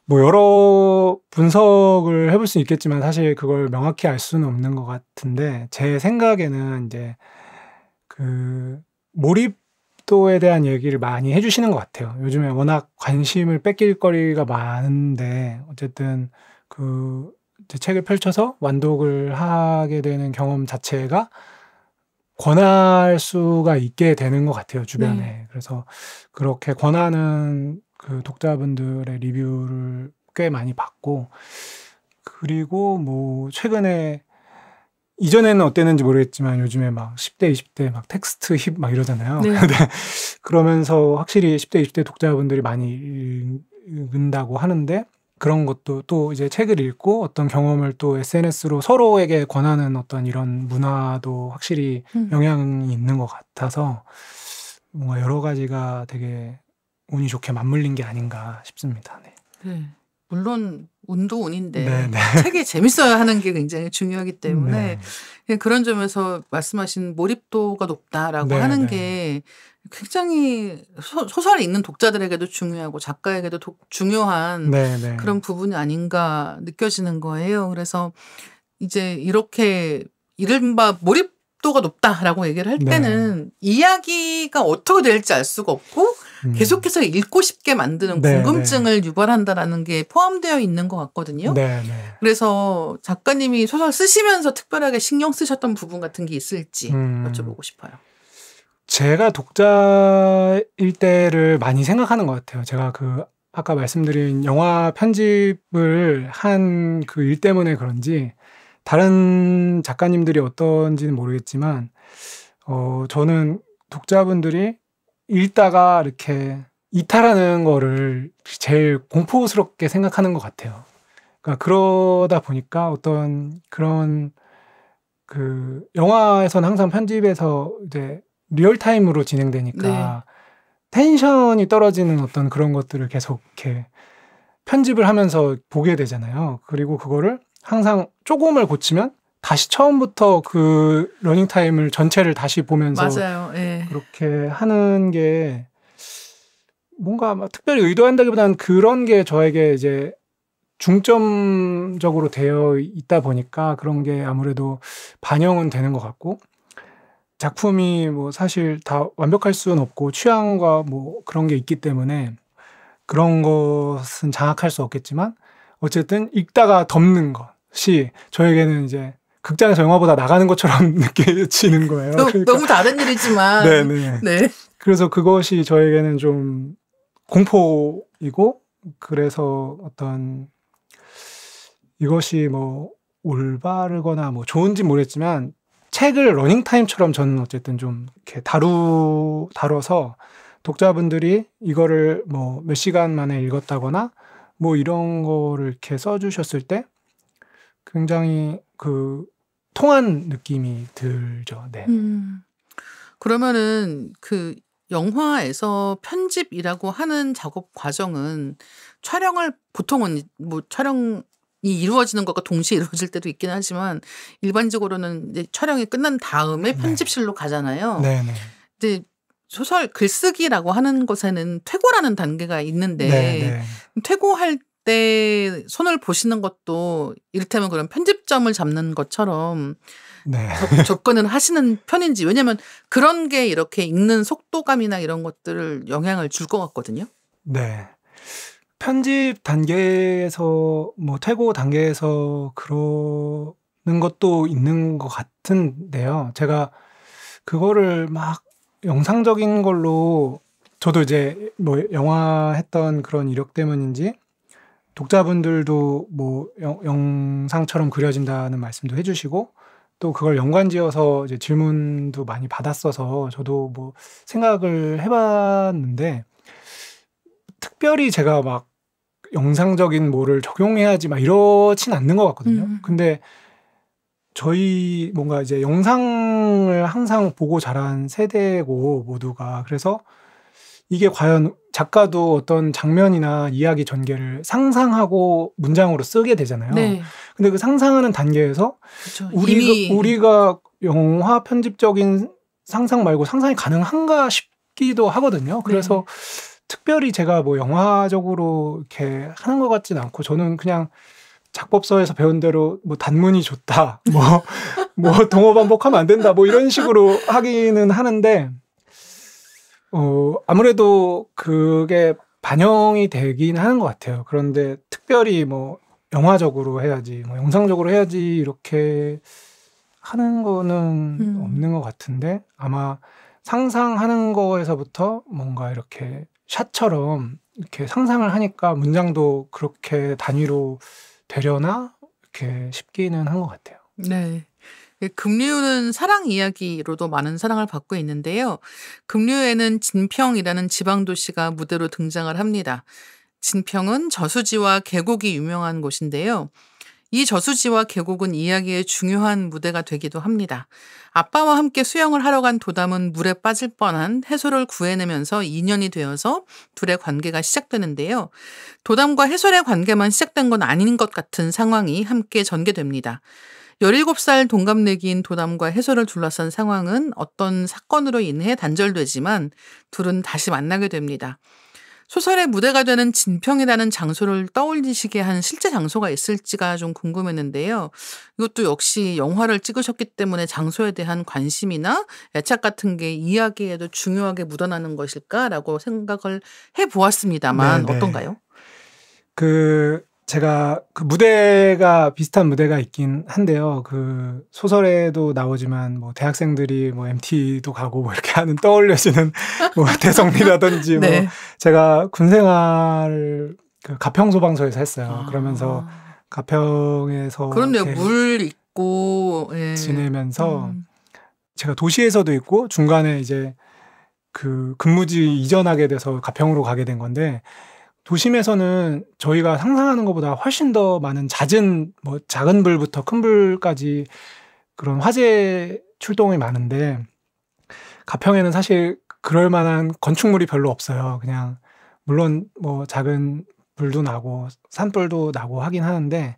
여러 분석을 해볼 수 있겠지만 사실 그걸 명확히 알 수는 없는 것 같은데 제 생각에는 이제 몰입도에 대한 얘기를 많이 해주시는 것 같아요. 요즘에 워낙 관심을 뺏길 거리가 많은데 어쨌든 제 책을 펼쳐서 완독을 하게 되는 경험 자체가 권할 수가 있게 되는 것 같아요, 주변에. 그래서 그렇게 권하는 독자분들의 리뷰를 꽤 많이 받고, 그리고 최근에, 이전에는 어땠는지 모르겠지만 요즘에 막 10대, 20대 막 텍스트 힙 막 이러잖아요. 근데 그러면서 확실히 10대, 20대 독자분들이 많이 읽는다고 하는데, 그런 것도 또 이제 책을 읽고 어떤 경험을 또 SNS로 서로에게 권하는 어떤 이런 문화도 확실히 영향이 있는 것 같아서 뭔가 여러 가지가 되게 운이 좋게 맞물린 게 아닌가 싶습니다. 네. 물론 운도 운인데 네네. 책이 재밌어야 하는 게 굉장히 중요하기 때문에 네. 그런 점에서 말씀하신 몰입도가 높다라고 네, 하는 네. 게 굉장히 소설을 읽는 독자들에게도 중요하고 작가에게도 중요한 네네. 그런 부분이 아닌가 느껴지는 거예요. 그래서 이제 이렇게 이른바 몰입도가 높다라고 얘기를 할 네. 때는 이야기가 어떻게 될지 알 수가 없고 계속해서 읽고 싶게 만드는 네, 궁금증을 유발한다라는 게 포함되어 있는 것 같거든요. 네네. 그래서 작가님이 소설 쓰시면서 특별하게 신경 쓰셨던 부분 같은 게 있을지 여쭤보고 싶어요. 제가 독자일 때를 많이 생각하는 것 같아요. 제가 아까 말씀드린 영화 편집을 한 그 일 때문에 그런지 다른 작가님들이 어떤지는 모르겠지만 저는 독자분들이 읽다가 이렇게 이탈하는 거를 제일 공포스럽게 생각하는 것 같아요. 그러니까 그러다 보니까 어떤 그런 영화에서는 항상 편집에서 이제 리얼타임으로 진행되니까 텐션이 떨어지는 어떤 그런 것들을 계속 이렇게 편집을 하면서 보게 되잖아요. 그리고 그거를 항상 조금을 고치면 다시 처음부터 그 러닝타임을 전체를 다시 보면서 맞아요. 그렇게 하는 게 뭔가 막 특별히 의도한다기보다는 그런 게 저에게 이제 중점적으로 되어 있다 보니까 그런 게 아무래도 반영은 되는 것 같고 작품이 뭐 사실 다 완벽할 수는 없고 취향과 뭐 그런 게 있기 때문에 그런 것은 장악할 수 없겠지만 어쨌든 읽다가 덮는 것이 저에게는 이제 극장에서 영화보다 나가는 것처럼 느껴지는 거예요. 그러니까 너무 다른 일이지만. 네네. 네. 그래서 그것이 저에게는 좀 공포이고 그래서 어떤 이것이 뭐 올바르거나 뭐 좋은지 모르겠지만 책을 러닝타임처럼 저는 어쨌든 좀 이렇게 다뤄서 독자분들이 이거를 뭐 몇 시간 만에 읽었다거나 뭐 이런 거를 이렇게 써주셨을 때 굉장히 통한 느낌이 들죠. 네. 그러면은 영화에서 편집이라고 하는 작업 과정은 촬영을 보통은 뭐 촬영이 이루어지는 것과 동시에 이루어질 때도 있긴 하지만 일반적으로는 이제 촬영이 끝난 다음에 편집실로 가잖아요. 네네. 근데 소설 글쓰기라고 하는 것에는 퇴고라는 단계가 있는데 퇴고할 때 손을 보시는 것도 이를테면 그런 편집점을 잡는 것처럼 접근을 하시는 편인지. 왜냐하면 그런 게 이렇게 읽는 속도감이나 이런 것들을 영향을 줄 것 같거든요. 네. 편집 단계에서 뭐 퇴고 단계에서 그러는 것도 있는 것 같은데요. 제가 그거를 막 영상적인 걸로 저도 이제 뭐 영화 했던 그런 이력 때문인지 독자분들도 뭐 영상처럼 그려진다는 말씀도 해주시고 또 그걸 연관지어서 이제 질문도 많이 받았어서 저도 뭐 생각을 해봤는데 특별히 제가 막 영상적인 뭐를 적용해야지 막 이러진 않는 것 같거든요. 근데 저희 뭔가 이제 영상을 항상 보고 자란 세대고 모두가 그래서 이게 과연 작가도 어떤 장면이나 이야기 전개를 상상하고 문장으로 쓰게 되잖아요. 근데 그 상상하는 단계에서 우리가 영화 편집적인 상상 말고 상상이 가능한가 싶기도 하거든요. 그래서 특별히 제가 뭐 영화적으로 이렇게 하는 것 같진 않고 저는 그냥 작법서에서 배운 대로 뭐 단문이 좋다, 뭐 동어 반복하면 안 된다, 뭐 이런 식으로 하기는 하는데 아무래도 그게 반영이 되긴 하는 것 같아요. 그런데 특별히 뭐 영화적으로 해야지, 뭐 영상적으로 해야지 이렇게 하는 거는 없는 것 같은데 아마 상상하는 거에서부터 뭔가 이렇게 샷처럼 이렇게 상상을 하니까 문장도 그렇게 단위로 되려나 이렇게 싶기는 한 것 같아요. 네. 급류는 사랑 이야기로도 많은 사랑을 받고 있는데요. 급류에는 진평이라는 지방도시가 무대로 등장을 합니다. 진평은 저수지와 계곡이 유명한 곳인데요. 이 저수지와 계곡은 이야기의 중요한 무대가 되기도 합니다. 아빠와 함께 수영을 하러 간 도담은 물에 빠질 뻔한 해솔을 구해내면서 인연이 되어서 둘의 관계가 시작되는데요. 도담과 해솔의 관계만 시작된 건 아닌 것 같은 상황이 함께 전개됩니다. 17살 동갑내기인 도담과 해솔을 둘러싼 상황은 어떤 사건으로 인해 단절되지만 둘은 다시 만나게 됩니다. 소설의 무대가 되는 진평이라는 장소를 떠올리시게 한 실제 장소가 있을지가 좀 궁금했는데요. 이것도 역시 영화를 찍으셨기 때문에 장소에 대한 관심이나 애착 같은 게 이야기에도 중요하게 묻어나는 것일까라고 생각을 해보았습니다만 네네. 어떤가요? 제가 그 무대가 비슷한 무대가 있긴 한데요. 그 소설에도 나오지만 뭐 대학생들이 뭐 MT도 가고 뭐 이렇게 하는 떠올려지는 뭐 대성리라든지 네. 뭐 제가 군 생활을 그 가평 소방서에서 했어요. 아. 그러면서 가평에서 그렇네요. 이렇게 물 있고 예. 지내면서 제가 도시에서도 있고 중간에 이제 그 근무지 이전하게 돼서 가평으로 가게 된 건데 도심에서는 저희가 상상하는 것보다 훨씬 더 많은 잦은 뭐 작은 불부터 큰 불까지 그런 화재 출동이 많은데 가평에는 사실 그럴 만한 건축물이 별로 없어요. 그냥 물론 뭐 작은 불도 나고 산불도 나고 하긴 하는데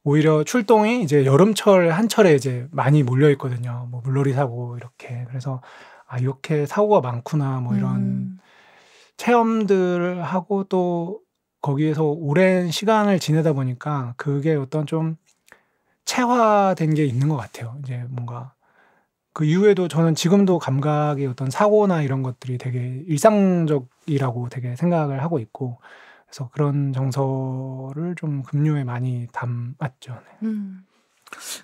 오히려 출동이 이제 여름철 한철에 이제 많이 몰려 있거든요. 뭐 물놀이 사고 이렇게. 그래서 아 이렇게 사고가 많구나 뭐 이런 체험들을 하고 또 거기에서 오랜 시간을 지내다 보니까 그게 어떤 좀 체화된 게 있는 것 같아요. 이제 뭔가 그 이후에도 저는 지금도 감각의 어떤 사고나 이런 것들이 되게 일상적이라고 되게 생각을 하고 있고 그래서 그런 정서를 좀 급류에 많이 담았죠. 네.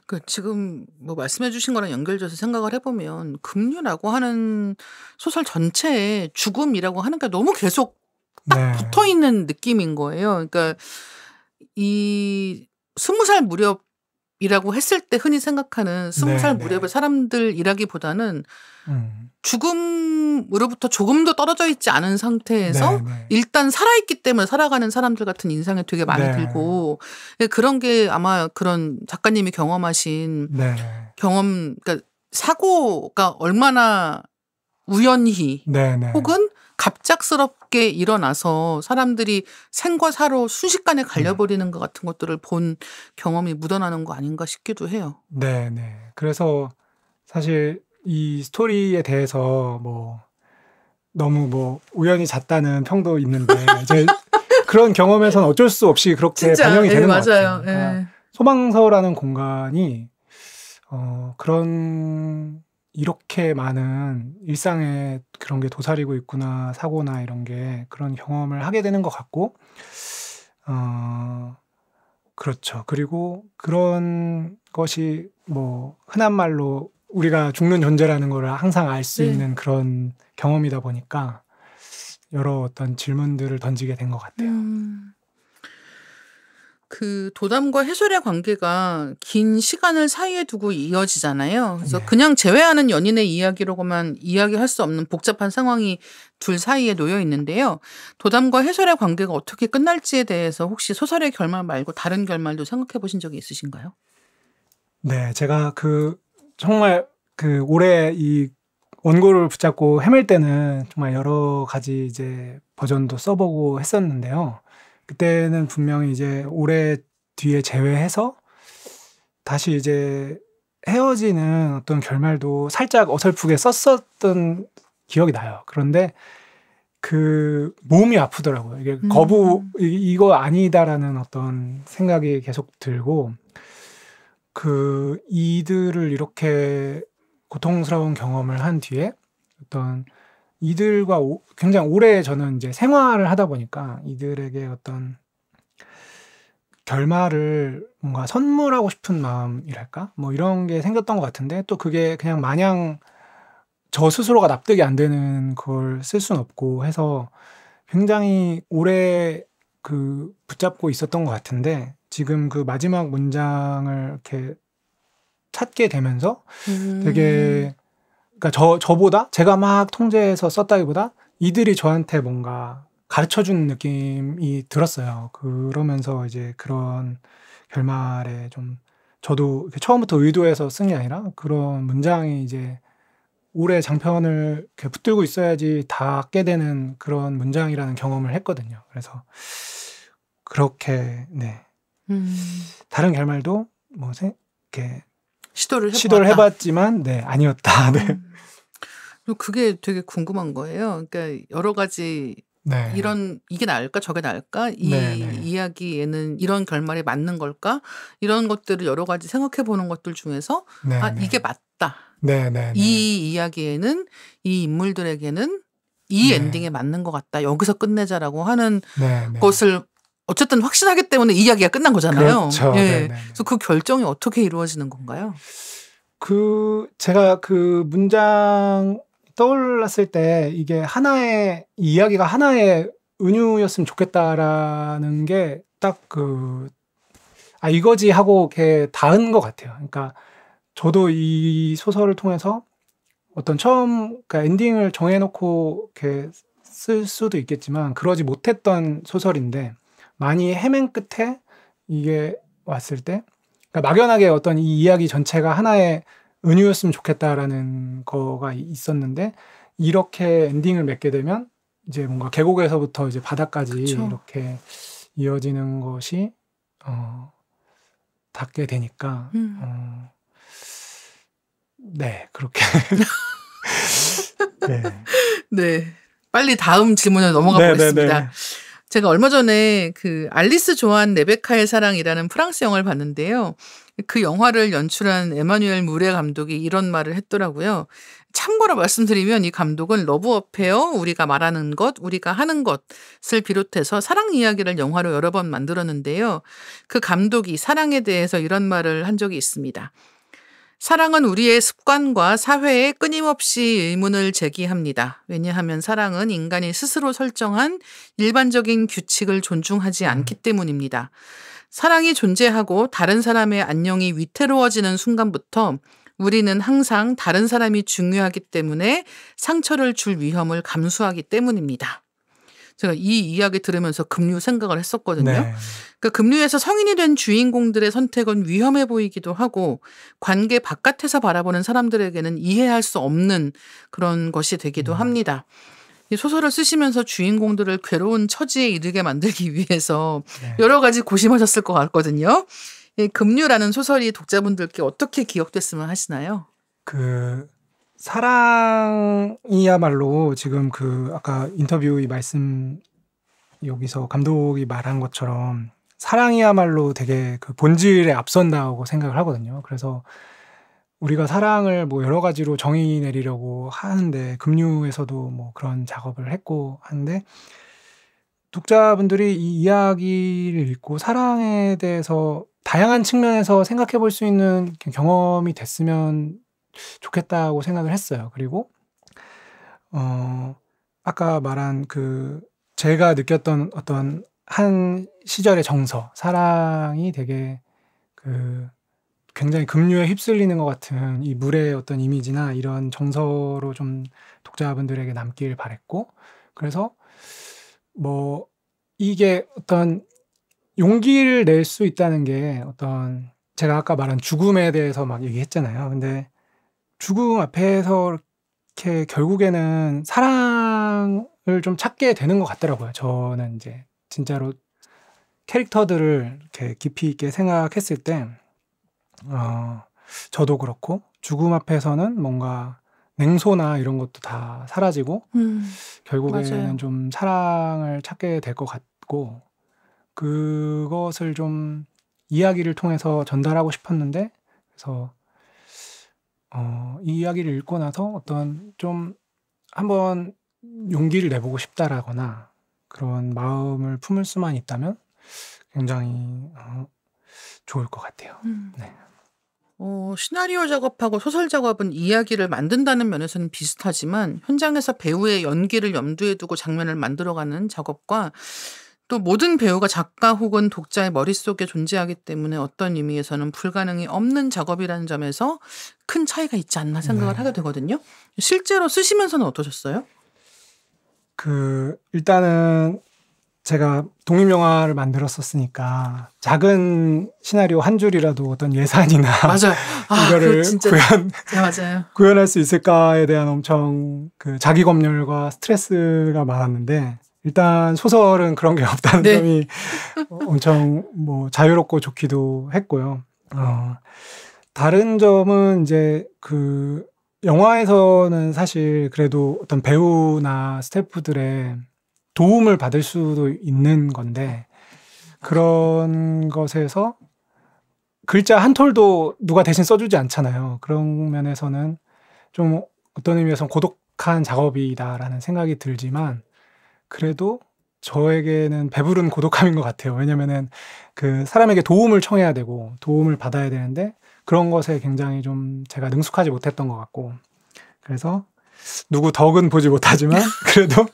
그 지금 뭐 말씀해 주신 거랑 연결돼서 생각을 해보면 급류라고 하는 소설 전체에 죽음이라고 하는 게 너무 계속 네. 붙어 있는 느낌인 거예요. 그러니까 이 20살 무렵이라고 했을 때 흔히 생각하는 20살 네. 무렵의 사람들이라기보다는 음. 죽음으로부터 조금 더 떨어져 있지 않은 상태에서 네. 일단 살아있기 때문에 살아가는 사람들 같은 인상이 되게 많이 네. 들고 그런 게 아마 그런 작가님이 경험하신 네. 그러니까 사고가 얼마나 우연히 네. 혹은 갑작스럽게 일어나서 사람들이 생과 사로 순식간에 갈려버리는 것 같은 것들을 본 경험이 묻어나는 거 아닌가 싶기도 해요. 네. 그래서 사실 이 스토리에 대해서 뭐 너무 뭐 우연히 잤다는 평도 있는데 이제 그런 경험에서는 어쩔 수 없이 그렇게 진짜 반영이 되는 것 맞아요. 같아요. 그러니까 소방서라는 공간이 그런 이렇게 많은 일상에 그런 게 도사리고 있구나 사고나 이런 게 그런 경험을 하게 되는 것 같고 그렇죠. 그리고 그런 것이 뭐 흔한 말로 우리가 죽는 존재라는 걸 항상 알 수 네. 있는 그런 경험이다 보니까 여러 어떤 질문들을 던지게 된 것 같아요. 그 도담과 해솔의 관계가 긴 시간을 사이에 두고 이어지잖아요. 그래서 네. 그냥 재회하는 연인의 이야기로만 이야기할 수 없는 복잡한 상황이 둘 사이에 놓여 있는데요. 도담과 해솔의 관계가 어떻게 끝날지에 대해서 혹시 소설의 결말 말고 다른 결말도 생각해 보신 적이 있으신가요? 네, 제가 정말 올해 이 원고를 붙잡고 헤맬 때는 정말 여러 가지 이제 버전도 써보고 했었는데요. 그때는 분명히 이제 올해 뒤에 제외해서 다시 이제 헤어지는 어떤 결말도 살짝 어설프게 썼었던 기억이 나요. 그런데 몸이 아프더라고요. 이게 이거 아니다라는 어떤 생각이 계속 들고 이들을 이렇게 고통스러운 경험을 한 뒤에 어떤 이들과 굉장히 오래 저는 이제 생활을 하다 보니까 이들에게 어떤 결말을 뭔가 선물하고 싶은 마음이랄까? 뭐 이런 게 생겼던 것 같은데 또 그게 그냥 마냥 저 스스로가 납득이 안 되는 걸 쓸 수는 없고 해서 굉장히 오래 붙잡고 있었던 것 같은데 지금 마지막 문장을 이렇게 찾게 되면서 되게 그러니까 저보다 제가 막 통제해서 썼다기보다 이들이 저한테 뭔가 가르쳐주는 느낌이 들었어요. 그러면서 이제 그런 결말에 좀 저도 처음부터 의도해서 쓴 게 아니라 그런 문장이 이제 오래 장편을 이렇게 붙들고 있어야지 닿게 되는 그런 문장이라는 경험을 했거든요. 그래서 그렇게 네. 다른 결말도 뭐 이렇게 시도를 해봤지만 네 아니었다. 네. 그게 되게 궁금한 거예요. 그러니까 여러 가지 네. 이게 나을까 저게 나을까 이 네. 이야기에는 이런 결말이 맞는 걸까 이런 것들을 여러 가지 생각해 보는 것들 중에서 네, 아 네. 이게 맞다. 네. 이 이야기에는 이 인물들에게는 이 네. 엔딩에 맞는 것 같다. 여기서 끝내자라고 하는 네. 것을 어쨌든 확신하기 때문에 이 이야기가 끝난 거잖아요. 그렇죠. 예. 네. 그래서 그 결정이 어떻게 이루어지는 건가요? 제가 그 문장 떠올랐을 때 이게 하나의 이야기가 하나의 은유였으면 좋겠다라는 게 딱 이거지 하고 이렇게 닿은 것 같아요. 그러니까 저도 이 소설을 통해서 어떤 그러니까 엔딩을 정해놓고 이렇게 쓸 수도 있겠지만 그러지 못했던 소설인데 많이 헤맨 끝에 이게 왔을 때 그러니까 막연하게 어떤 이 이야기 전체가 하나의 은유였으면 좋겠다라는 거가 있었는데 이렇게 엔딩을 맺게 되면 이제 뭔가 계곡에서부터 이제 바다까지 그쵸. 이렇게 이어지는 것이 닿게 되니까 네 그렇게 네. 네. 빨리 다음 질문을 넘어가 보겠습니다. 제가 얼마 전에 그 알리스 조안 레베카의 사랑이라는 프랑스 영화를 봤는데요. 그 영화를 연출한 에마뉴엘 무레 감독이 이런 말을 했더라고요. 참고로 말씀드리면 이 감독은 러브 어페어, 우리가 말하는 것, 우리가 하는 것을 비롯해서 사랑 이야기를 영화로 여러 번 만들었는데요. 그 감독이 사랑에 대해서 이런 말을 한 적이 있습니다. 사랑은 우리의 습관과 사회에 끊임없이 의문을 제기합니다. 왜냐하면 사랑은 인간이 스스로 설정한 일반적인 규칙을 존중하지 않기 때문입니다. 사랑이 존재하고 다른 사람의 안녕이 위태로워지는 순간부터 우리는 항상 다른 사람이 중요하기 때문에 상처를 줄 위험을 감수하기 때문입니다. 제가 이 이야기 들으면서 급류 생각을 했었거든요. 네. 그러니까 급류에서 성인이 된 주인공들의 선택은 위험해 보이기도 하고 관계 바깥에서 바라보는 사람들에게는 이해할 수 없는 그런 것이 되기도 합니다. 이 소설을 쓰시면서 주인공들을 괴로운 처지에 이르게 만들기 위해서 여러 가지 고심하셨을 것 같거든요. 이 급류라는 소설이 독자분들께 어떻게 기억됐으면 하시나요? 사랑이야말로 지금 아까 인터뷰 말씀 여기서 감독이 말한 것처럼 사랑이야말로 되게 본질에 앞선다고 생각을 하거든요. 그래서 우리가 사랑을 뭐 여러 가지로 정의 내리려고 하는데 급류에서도 뭐 그런 작업을 했고 하는데 독자분들이 이 이야기를 읽고 사랑에 대해서 다양한 측면에서 생각해 볼 수 있는 경험이 됐으면 좋겠다고 생각을 했어요. 그리고 아까 말한 제가 느꼈던 어떤 한 시절의 정서, 사랑이 되게 굉장히 급류에 휩쓸리는 것 같은 이 물의 어떤 이미지나 이런 정서로 좀 독자분들에게 남길 바랬고, 그래서 뭐 이게 어떤 용기를 낼 수 있다는 게 어떤 제가 아까 말한 죽음에 대해서 막 얘기했잖아요. 근데 죽음 앞에서 이렇게 결국에는 사랑을 좀 찾게 되는 것 같더라고요. 저는 이제 진짜로 캐릭터들을 이렇게 깊이 있게 생각했을 때, 저도 그렇고 죽음 앞에서는 냉소나 이런 것도 다 사라지고 결국에는 맞아요. 좀 사랑을 찾게 될 것 같고, 그것을 좀 이야기를 통해서 전달하고 싶었는데, 그래서 이 이야기를 읽고 나서 어떤 좀 한번 용기를 내보고 싶다라거나 그런 마음을 품을 수만 있다면 굉장히 좋을 것 같아요. 네. 시나리오 작업하고 소설 작업은 이야기를 만든다는 면에서는 비슷하지만 현장에서 배우의 연기를 염두에 두고 장면을 만들어가는 작업과 또 모든 배우가 작가 혹은 독자의 머릿속에 존재하기 때문에 어떤 의미에서는 불가능이 없는 작업이라는 점에서 큰 차이가 있지 않나 생각을 하게 되거든요. 실제로 쓰시면서는 어떠셨어요? 일단은 제가 독립영화를 만들었었으니까 작은 시나리오 한 줄이라도 어떤 예산이나 맞아요. 이거를 진짜 맞아요. 구현할 수 있을까에 대한 엄청 그 자기 검열과 스트레스가 많았는데 일단 소설은 그런 게 없다는 네. 점이 엄청 뭐 자유롭고 좋기도 했고요. 다른 점은 이제 그 영화에서는 사실 그래도 어떤 배우나 스태프들의 도움을 받을 수도 있는 건데 그런 것에서 글자 한 톨도 누가 대신 써주지 않잖아요. 그런 면에서는 좀 어떤 의미에서 고독한 작업이다라는 생각이 들지만 그래도 저에게는 배부른 고독함인 것 같아요. 왜냐면은 그 사람에게 도움을 청해야 되고 도움을 받아야 되는데 그런 것에 굉장히 좀 제가 능숙하지 못했던 것 같고 그래서 누구 덕은 보지 못하지만 그래도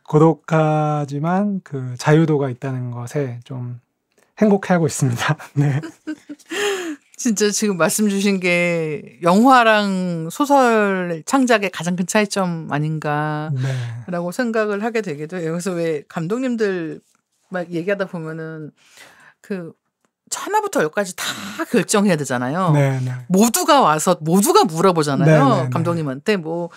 고독하지만 그 자유도가 있다는 것에 좀 행복해하고 있습니다. 네. 진짜 지금 말씀 주신 게 영화랑 소설 창작의 가장 큰 차이점 아닌가라고 생각을 하게 되기도 해요. 그래서 왜 감독님들 막 얘기하다 보면은 그 하나부터 열까지 다 결정해야 되잖아요. 네네. 모두가 와서 모두가 물어보잖아요. 네네네. 감독님한테 뭐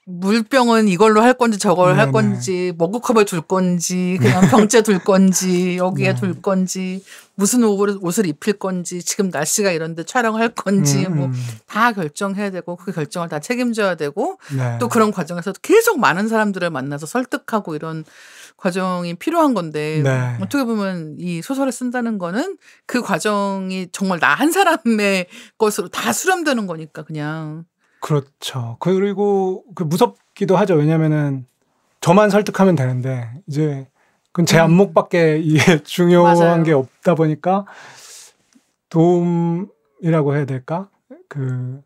물병은 이걸로 할 건지 저걸 할 건지 머그컵에 둘 건지 그냥 병째 둘 건지 여기에 둘 건지 무슨 옷을 입힐 건지 지금 날씨가 이런데 촬영할 건지 뭐 다 결정해야 되고 그 결정을 다 책임져야 되고 또 그런 과정에서 계속 많은 사람들을 만나서 설득하고 이런 과정이 필요한 건데 어떻게 보면 이 소설을 쓴다는 거는 그 과정이 정말 나 한 사람의 것으로 다 수렴되는 거니까 그냥. 그렇죠. 그리고 그 무섭기도 하죠. 왜냐면은 저만 설득하면 되는데 이제 그건 제 안목밖에 이게 중요한 맞아요. 게 없다 보니까 도움이라고 해야 될까? 그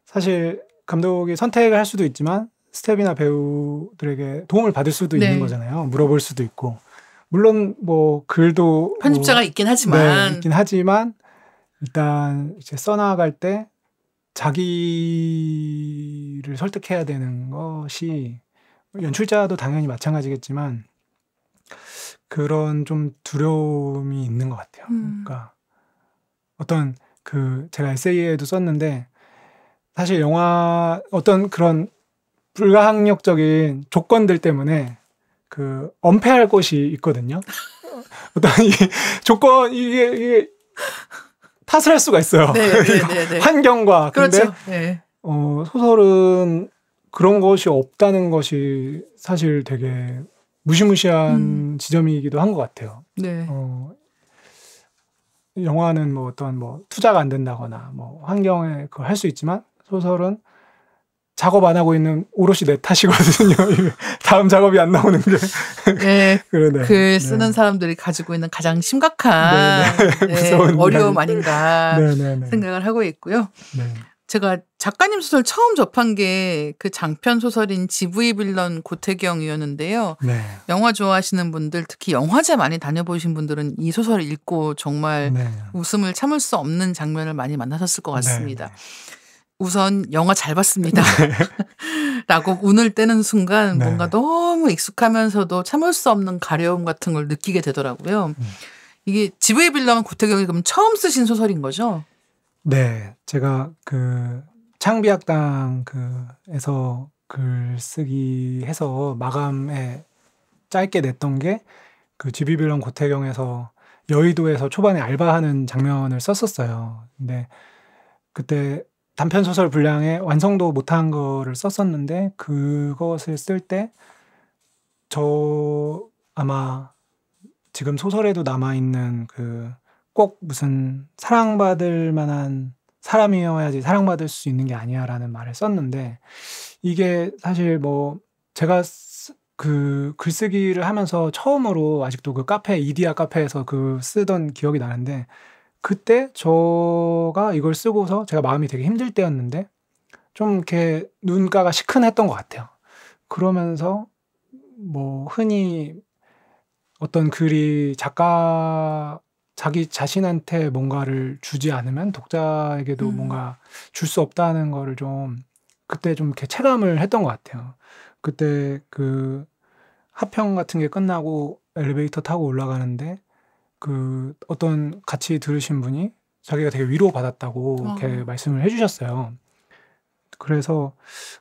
사실 감독이 선택을 할 수도 있지만 스텝이나 배우들에게 도움을 받을 수도 있는 거잖아요. 물어볼 수도 있고 물론 뭐 글도 편집자가 있긴 하지만 있긴 하지만 일단 이제 써나갈 때 자기를 설득해야 되는 것이 연출자도 당연히 마찬가지겠지만 그런 좀 두려움이 있는 것 같아요. 그러니까 어떤 그 제가 에세이에도 썼는데 사실 영화 어떤 그런 불가항력적인 조건들 때문에 그 엄폐할 것이 있거든요. 어떤 이 조건 이게 탓을 할 수가 있어요. 환경과. 그렇죠. 근데 소설은 그런 것이 없다는 것이 사실 되게 무시무시한 지점이기도 한 것 같아요. 영화는 뭐 어떤 뭐 투자가 안 된다거나 뭐 환경에 그걸 할 수 있지만 소설은 작업 안 하고 있는 오롯이 내 탓이거든요. 다음 작업이 안 나오는 게. 글 쓰는 사람들이 가지고 있는 가장 심각한 어려움 아닌가 생각을 하고 있고요. 제가 작가님 소설 처음 접한 게 그 장편 소설인 GV 빌런 고태경이었는데요. 영화 좋아하시는 분들, 특히 영화제 많이 다녀보신 분들은 이 소설을 읽고 정말 웃음을 참을 수 없는 장면을 많이 만나셨을 것 같습니다. 우선 영화 잘 봤습니다. 라고 운을 떼는 순간 뭔가 너무 익숙하면서도 참을 수 없는 가려움 같은 걸 느끼게 되더라고요. 이게 GV 빌런 고태경이 그럼 처음 쓰신 소설인 거죠? 네. 제가 그 창비학당 그에서 글쓰기 해서 마감에 짧게 냈던 게 그 GV 빌런 고태경에서 여의도에서 초반에 알바하는 장면을 썼었어요. 근데 그때 단편 소설 분량에 완성도 못한 거를 썼었는데 그것을 쓸 때 저 아마 지금 소설에도 남아있는 그 꼭 무슨 사랑받을 만한 사람이어야지 사랑받을 수 있는 게 아니야라는 말을 썼는데 이게 사실 뭐 제가 그 글쓰기를 하면서 처음으로 아직도 그 카페 이디야 카페에서 그 쓰던 기억이 나는데 그때 저가 이걸 쓰고서 제가 마음이 되게 힘들 때였는데 좀 이렇게 눈가가 시큰했던 것 같아요. 그러면서 뭐 흔히 어떤 글이 자기 자신한테 뭔가를 주지 않으면 독자에게도 뭔가 줄 수 없다는 거를 좀 그때 좀 이렇게 체감을 했던 것 같아요. 그때 그 합평 같은 게 끝나고 엘리베이터 타고 올라가는데 그 어떤 같이 들으신 분이 자기가 되게 위로받았다고 이렇게 말씀을 해주셨어요. 그래서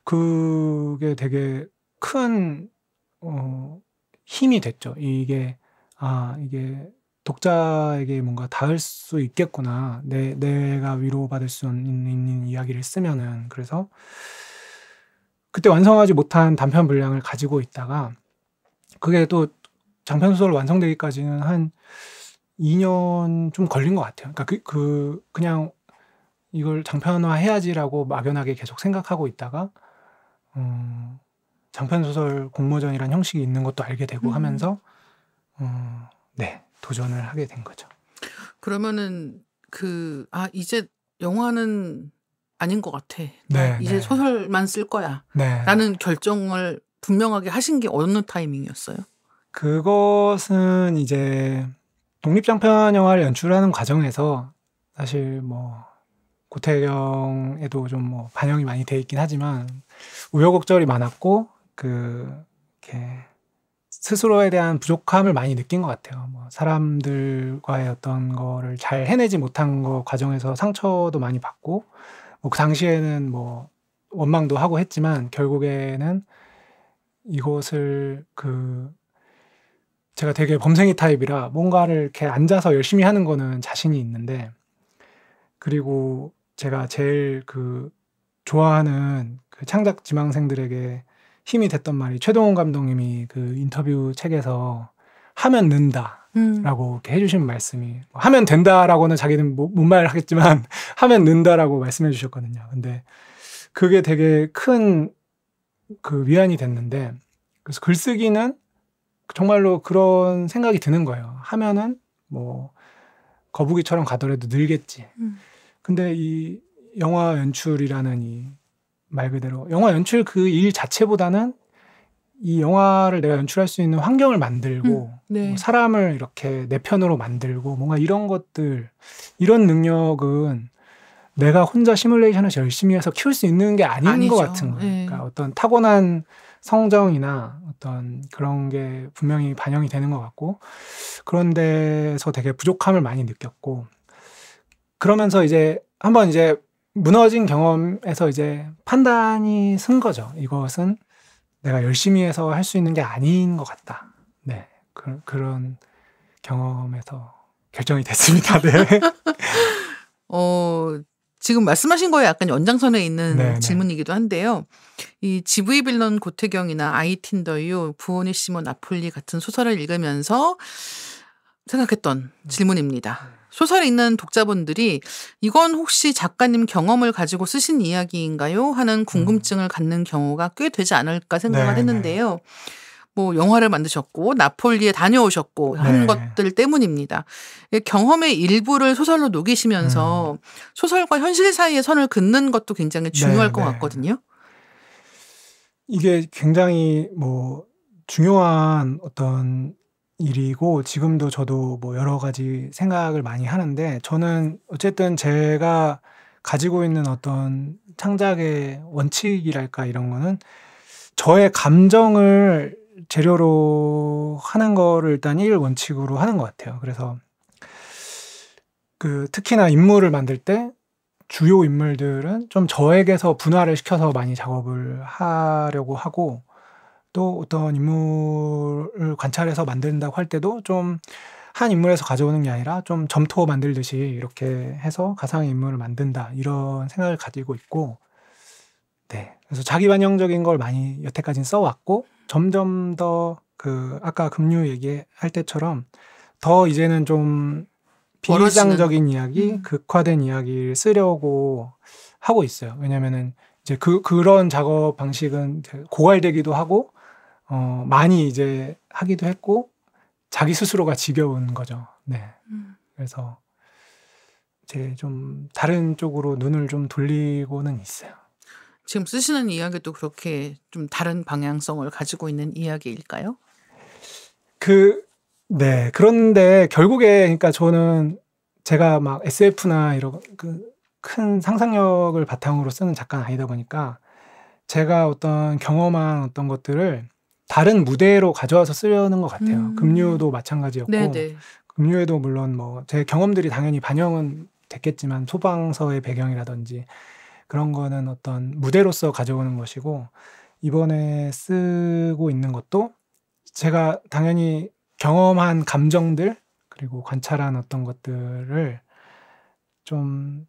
그게 되게 큰 힘이 됐죠. 이게 독자에게 뭔가 닿을 수 있겠구나. 내가 위로받을 수 있는 이야기를 쓰면은. 그래서 그때 완성하지 못한 단편 분량을 가지고 있다가 그게 또 장편 소설 완성되기까지는 한 2년 좀 걸린 것 같아요. 그러니까 그냥 이걸 장편화 해야지라고 막연하게 계속 생각하고 있다가 장편 소설 공모전이란 형식이 있는 것도 알게 되고 하면서 네, 도전을 하게 된 거죠. 그러면은 이제 영화는 아닌 것 같아. 네, 이제 네. 소설만 쓸 거야. 네. 라는 결정을 분명하게 하신 게 어느 타이밍이었어요? 그것은 이제 독립장편 영화를 연출하는 과정에서 사실 뭐 고태경에도 좀 뭐 반영이 많이 돼 있긴 하지만 우여곡절이 많았고 이렇게 스스로에 대한 부족함을 많이 느낀 것 같아요. 뭐 사람들과의 어떤 거를 잘 해내지 못한 거 과정에서 상처도 많이 받고 뭐 그 당시에는 뭐 원망도 하고 했지만 결국에는 이것을 제가 되게 범생이 타입이라 뭔가를 이렇게 앉아서 열심히 하는 거는 자신이 있는데 그리고 제가 제일 좋아하는 창작 지망생들에게 힘이 됐던 말이 최동원 감독님이 인터뷰 책에서 하면 는다라고 이렇게 해주신 말씀이 하면 된다라고는 자기는 못 말하겠지만 하면 는다라고 말씀해 주셨거든요. 근데 그게 되게 큰 위안이 됐는데 그래서 글쓰기는 정말로 그런 생각이 드는 거예요. 하면은 뭐 거북이처럼 가더라도 늘겠지. 근데 이 영화 연출이라는 이 말 그대로 영화 연출 그 일 자체보다는 이 영화를 내가 연출할 수 있는 환경을 만들고 네. 뭐 사람을 이렇게 내 편으로 만들고 뭔가 이런 것들 이런 능력은 내가 혼자 시뮬레이션을 열심히 해서 키울 수 있는 게 아닌 것 같은 거예요. 네. 그러니까 어떤 타고난 성정이나 어떤 그런 게 분명히 반영이 되는 것 같고 그런 데서 되게 부족함을 많이 느꼈고 그러면서 이제 한번 이제 무너진 경험에서 이제 판단이 쓴 거죠. 이것은 내가 열심히 해서 할 수 있는 게 아닌 것 같다. 네. 그런 경험에서 결정이 됐습니다. 네. 지금 말씀하신 거에 약간 연장선에 있는 네네. 질문이기도 한데요. 이 GV 빌런 고태경이나 아이 틴더유, 부오니시모 나폴리 같은 소설을 읽으면서 생각했던 질문입니다. 소설을 읽는 독자분들이 이건 혹시 작가님 경험을 가지고 쓰신 이야기인가요? 하는 궁금증을 갖는 경우가 꽤 되지 않을까 생각을 네네. 했는데요. 뭐 영화를 만드셨고 나폴리에 다녀오셨고 하는 네. 것들 때문입니다. 경험의 일부를 소설로 녹이시면서 소설과 현실 사이의 선을 긋는 것도 굉장히 중요할 것 같거든요. 이게 굉장히 뭐 중요한 어떤 일이고 지금도 저도 뭐 여러 가지 생각을 많이 하는데 저는 어쨌든 제가 가지고 있는 어떤 창작의 원칙이랄까 이런 거는 저의 감정을 재료로 하는 거를 일단 1원칙으로 하는 것 같아요. 그래서 특히나 인물을 만들 때 주요 인물들은 좀 저에게서 분화를 시켜서 많이 작업을 하려고 하고 또 어떤 인물을 관찰해서 만든다고 할 때도 좀 한 인물에서 가져오는 게 아니라 좀 점토 만들듯이 이렇게 해서 가상의 인물을 만든다 이런 생각을 가지고 있고 네. 그래서 자기 반영적인 걸 많이 여태까지는 써왔고 점점 더 아까 급류 얘기할 때처럼 더 이제는 좀 비일상적인 이야기, 극화된 이야기를 쓰려고 하고 있어요. 왜냐면은 이제 그런 작업 방식은 고갈되기도 하고 많이 이제 하기도 했고 자기 스스로가 지겨운 거죠. 네. 그래서 이제 좀 다른 쪽으로 눈을 좀 돌리고는 있어요. 지금 쓰시는 이야기도 그렇게 좀 다른 방향성을 가지고 있는 이야기일까요? 네. 그런데 결국에 그러니까 저는 제가 막 SF나 이런 큰 상상력을 바탕으로 쓰는 작가는 아니다 보니까 제가 어떤 경험한 어떤 것들을 다른 무대로 가져와서 쓰려는 것 같아요. 급류도 마찬가지였고 네네. 급류에도 물론 뭐 제 경험들이 당연히 반영은 됐겠지만 소방서의 배경이라든지 그런 거는 어떤 무대로서 가져오는 것이고 이번에 쓰고 있는 것도 제가 당연히 경험한 감정들 그리고 관찰한 어떤 것들을 좀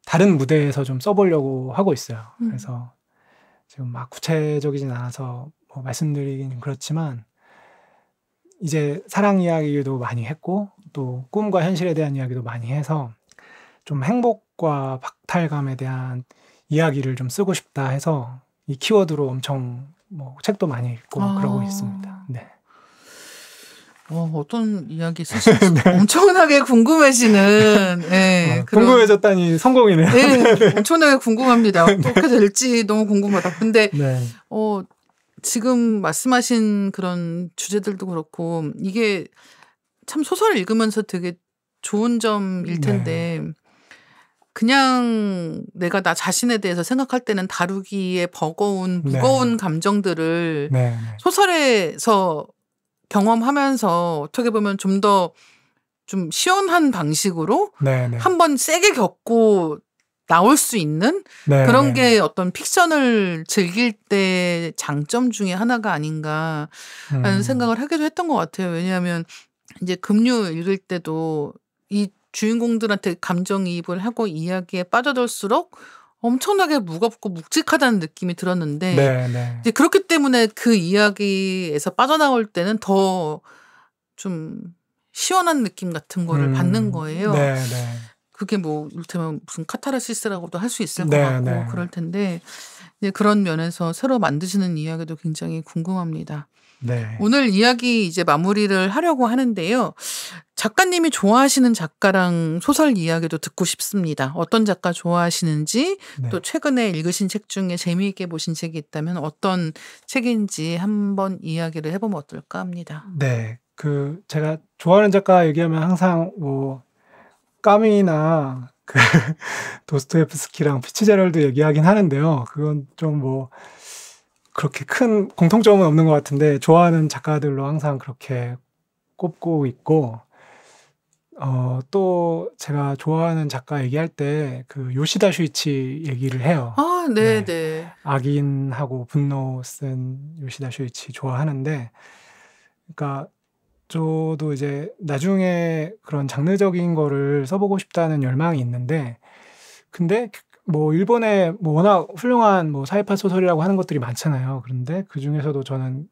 다른 무대에서 좀 써보려고 하고 있어요. 그래서 지금 막 구체적이진 않아서 뭐 말씀드리긴 그렇지만 이제 사랑 이야기도 많이 했고 또 꿈과 현실에 대한 이야기도 많이 해서 좀 행복과 박탈감에 대한 이야기를 좀 쓰고 싶다 해서 이 키워드로 엄청 뭐 책도 많이 읽고 그러고 있습니다. 네. 어떤 이야기 쓰실지 네. 엄청나게 궁금해지는. 네, 궁금해졌다니 성공이네요. 네, 엄청나게 궁금합니다. 어떻게 될지 너무 궁금하다. 근데 네. 지금 말씀하신 그런 주제들도 그렇고 이게 참 소설을 읽으면서 되게 좋은 점일 텐데 네. 그냥 내가 나 자신에 대해서 생각할 때는 다루기에 버거운 무거운 네. 감정들을 네. 소설에서 경험하면서 어떻게 보면 좀 더 좀 시원한 방식으로 네. 한번 세게 겪고 나올 수 있는 네. 그런 게 어떤 픽션을 즐길 때 장점 중에 하나가 아닌가라는 생각을 하기도 했던 것 같아요. 왜냐하면 이제 급류 읽을 때도 이 주인공들한테 감정이입을 하고 이야기에 빠져들수록 엄청나게 무겁고 묵직하다는 느낌이 들었는데 네. 이제 그렇기 때문에 그 이야기에서 빠져나올 때는 더 좀 시원한 느낌 같은 거를 받는 거예요. 네. 그게 뭐 이를테면 무슨 카타르시스라고도 할 수 있을 것 같고 그럴 텐데 이제 그런 면에서 새로 만드시는 이야기도 굉장히 궁금합니다. 네. 오늘 이야기 이제 마무리를 하려고 하는데요. 작가님이 좋아하시는 작가랑 소설 이야기도 듣고 싶습니다. 어떤 작가 좋아하시는지 네. 또 최근에 읽으신 책 중에 재미있게 보신 책이 있다면 어떤 책인지 한번 이야기를 해보면 어떨까 합니다. 네. 제가 좋아하는 작가 얘기하면 항상 뭐 까미나 도스토옙스키랑 피츠제럴드 얘기하긴 하는데요. 그건 좀 뭐 그렇게 큰 공통점은 없는 것 같은데 좋아하는 작가들로 항상 그렇게 꼽고 있고 또 제가 좋아하는 작가 얘기할 때 요시다 슈이치 얘기를 해요. 아, 네. 악인하고 분노 쓴 요시다 슈이치 좋아하는데 그러니까 저도 이제 나중에 그런 장르적인 거를 써보고 싶다는 열망이 있는데 근데 뭐 일본에 뭐 워낙 훌륭한 뭐 사이파 소설이라고 하는 것들이 많잖아요. 그런데 그 중에서도 저는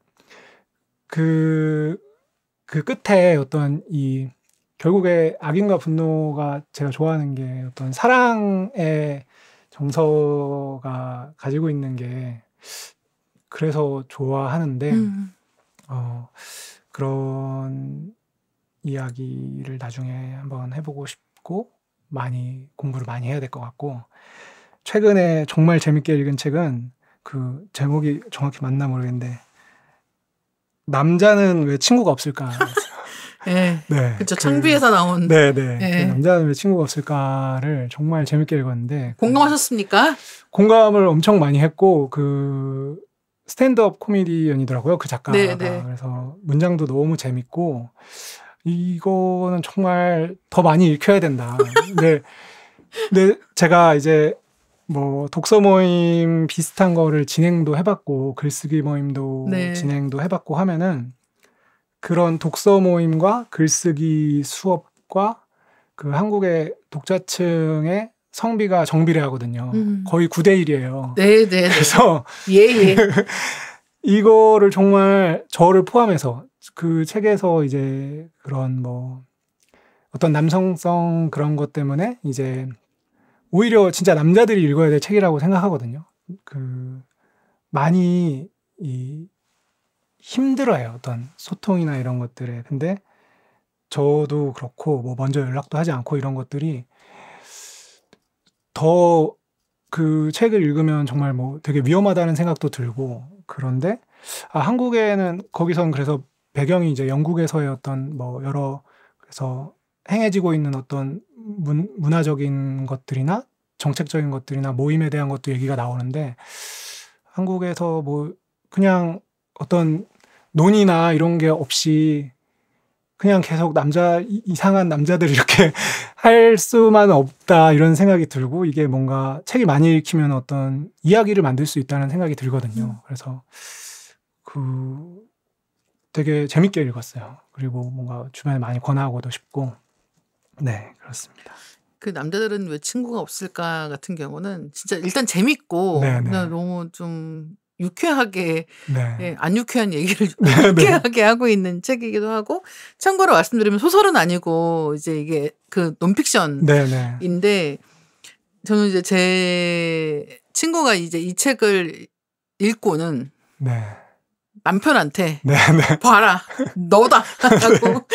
그 끝에 어떤 결국에 악인과 분노가 제가 좋아하는 게 어떤 사랑의 정서가 가지고 있는 게 그래서 좋아하는데 그런 이야기를 나중에 한번 해보고 싶고 많이 공부를 많이 해야 될 것 같고 최근에 정말 재밌게 읽은 책은 제목이 정확히 맞나 모르겠는데 남자는 왜 친구가 없을까? 네, 그렇죠. 창비에서 나온. 네. 남자는 왜 친구가 없을까를 정말 재밌게 읽었는데 공감하셨습니까? 공감을 엄청 많이 했고 스탠드업 코미디언이더라고요. 그 작가가. 네네. 그래서 문장도 너무 재밌고 이거는 정말 더 많이 읽혀야 된다. 근데 제가 이제 뭐 독서 모임 비슷한 거를 진행도 해봤고 글쓰기 모임도 진행도 해봤고 하면은 그런 독서 모임과 글쓰기 수업과 한국의 독자층의 성비가 정비례하거든요. 거의 9대1이에요. 네. 그래서 예. 이거를 정말 저를 포함해서 그 책에서 이제 그런 뭐 어떤 남성성 그런 것 때문에 이제 오히려 진짜 남자들이 읽어야 될 책이라고 생각하거든요. 많이 힘들어요. 어떤 소통이나 이런 것들에. 근데 저도 그렇고 뭐 먼저 연락도 하지 않고 이런 것들이 더 그 책을 읽으면 정말 뭐 되게 위험하다는 생각도 들고 그런데 한국에는 거기선 그래서 배경이 이제 영국에서의 어떤 뭐 그래서 행해지고 있는 어떤 문화적인 것들이나 정책적인 것들이나 모임에 대한 것도 얘기가 나오는데 한국에서 뭐 그냥 어떤 논의나 이런 게 없이 그냥 계속 이상한 남자들이 이렇게 할 수만 없다 이런 생각이 들고 이게 뭔가 책이 많이 읽히면 어떤 이야기를 만들 수 있다는 생각이 들거든요. 그래서 되게 재밌게 읽었어요. 그리고 뭔가 주변에 많이 권하고도 싶고 네 그렇습니다. 그 남자들은 왜 친구가 없을까 같은 경우는 진짜 일단 재밌고 너무 좀 유쾌하게 네. 안 유쾌한 얘기를 유쾌하게 하고 있는 책이기도 하고 참고로 말씀드리면 소설은 아니고 이제 이게 그 논픽션인데 저는 이제 제 친구가 이제 이 책을 읽고는 남편한테 봐라 너다 라고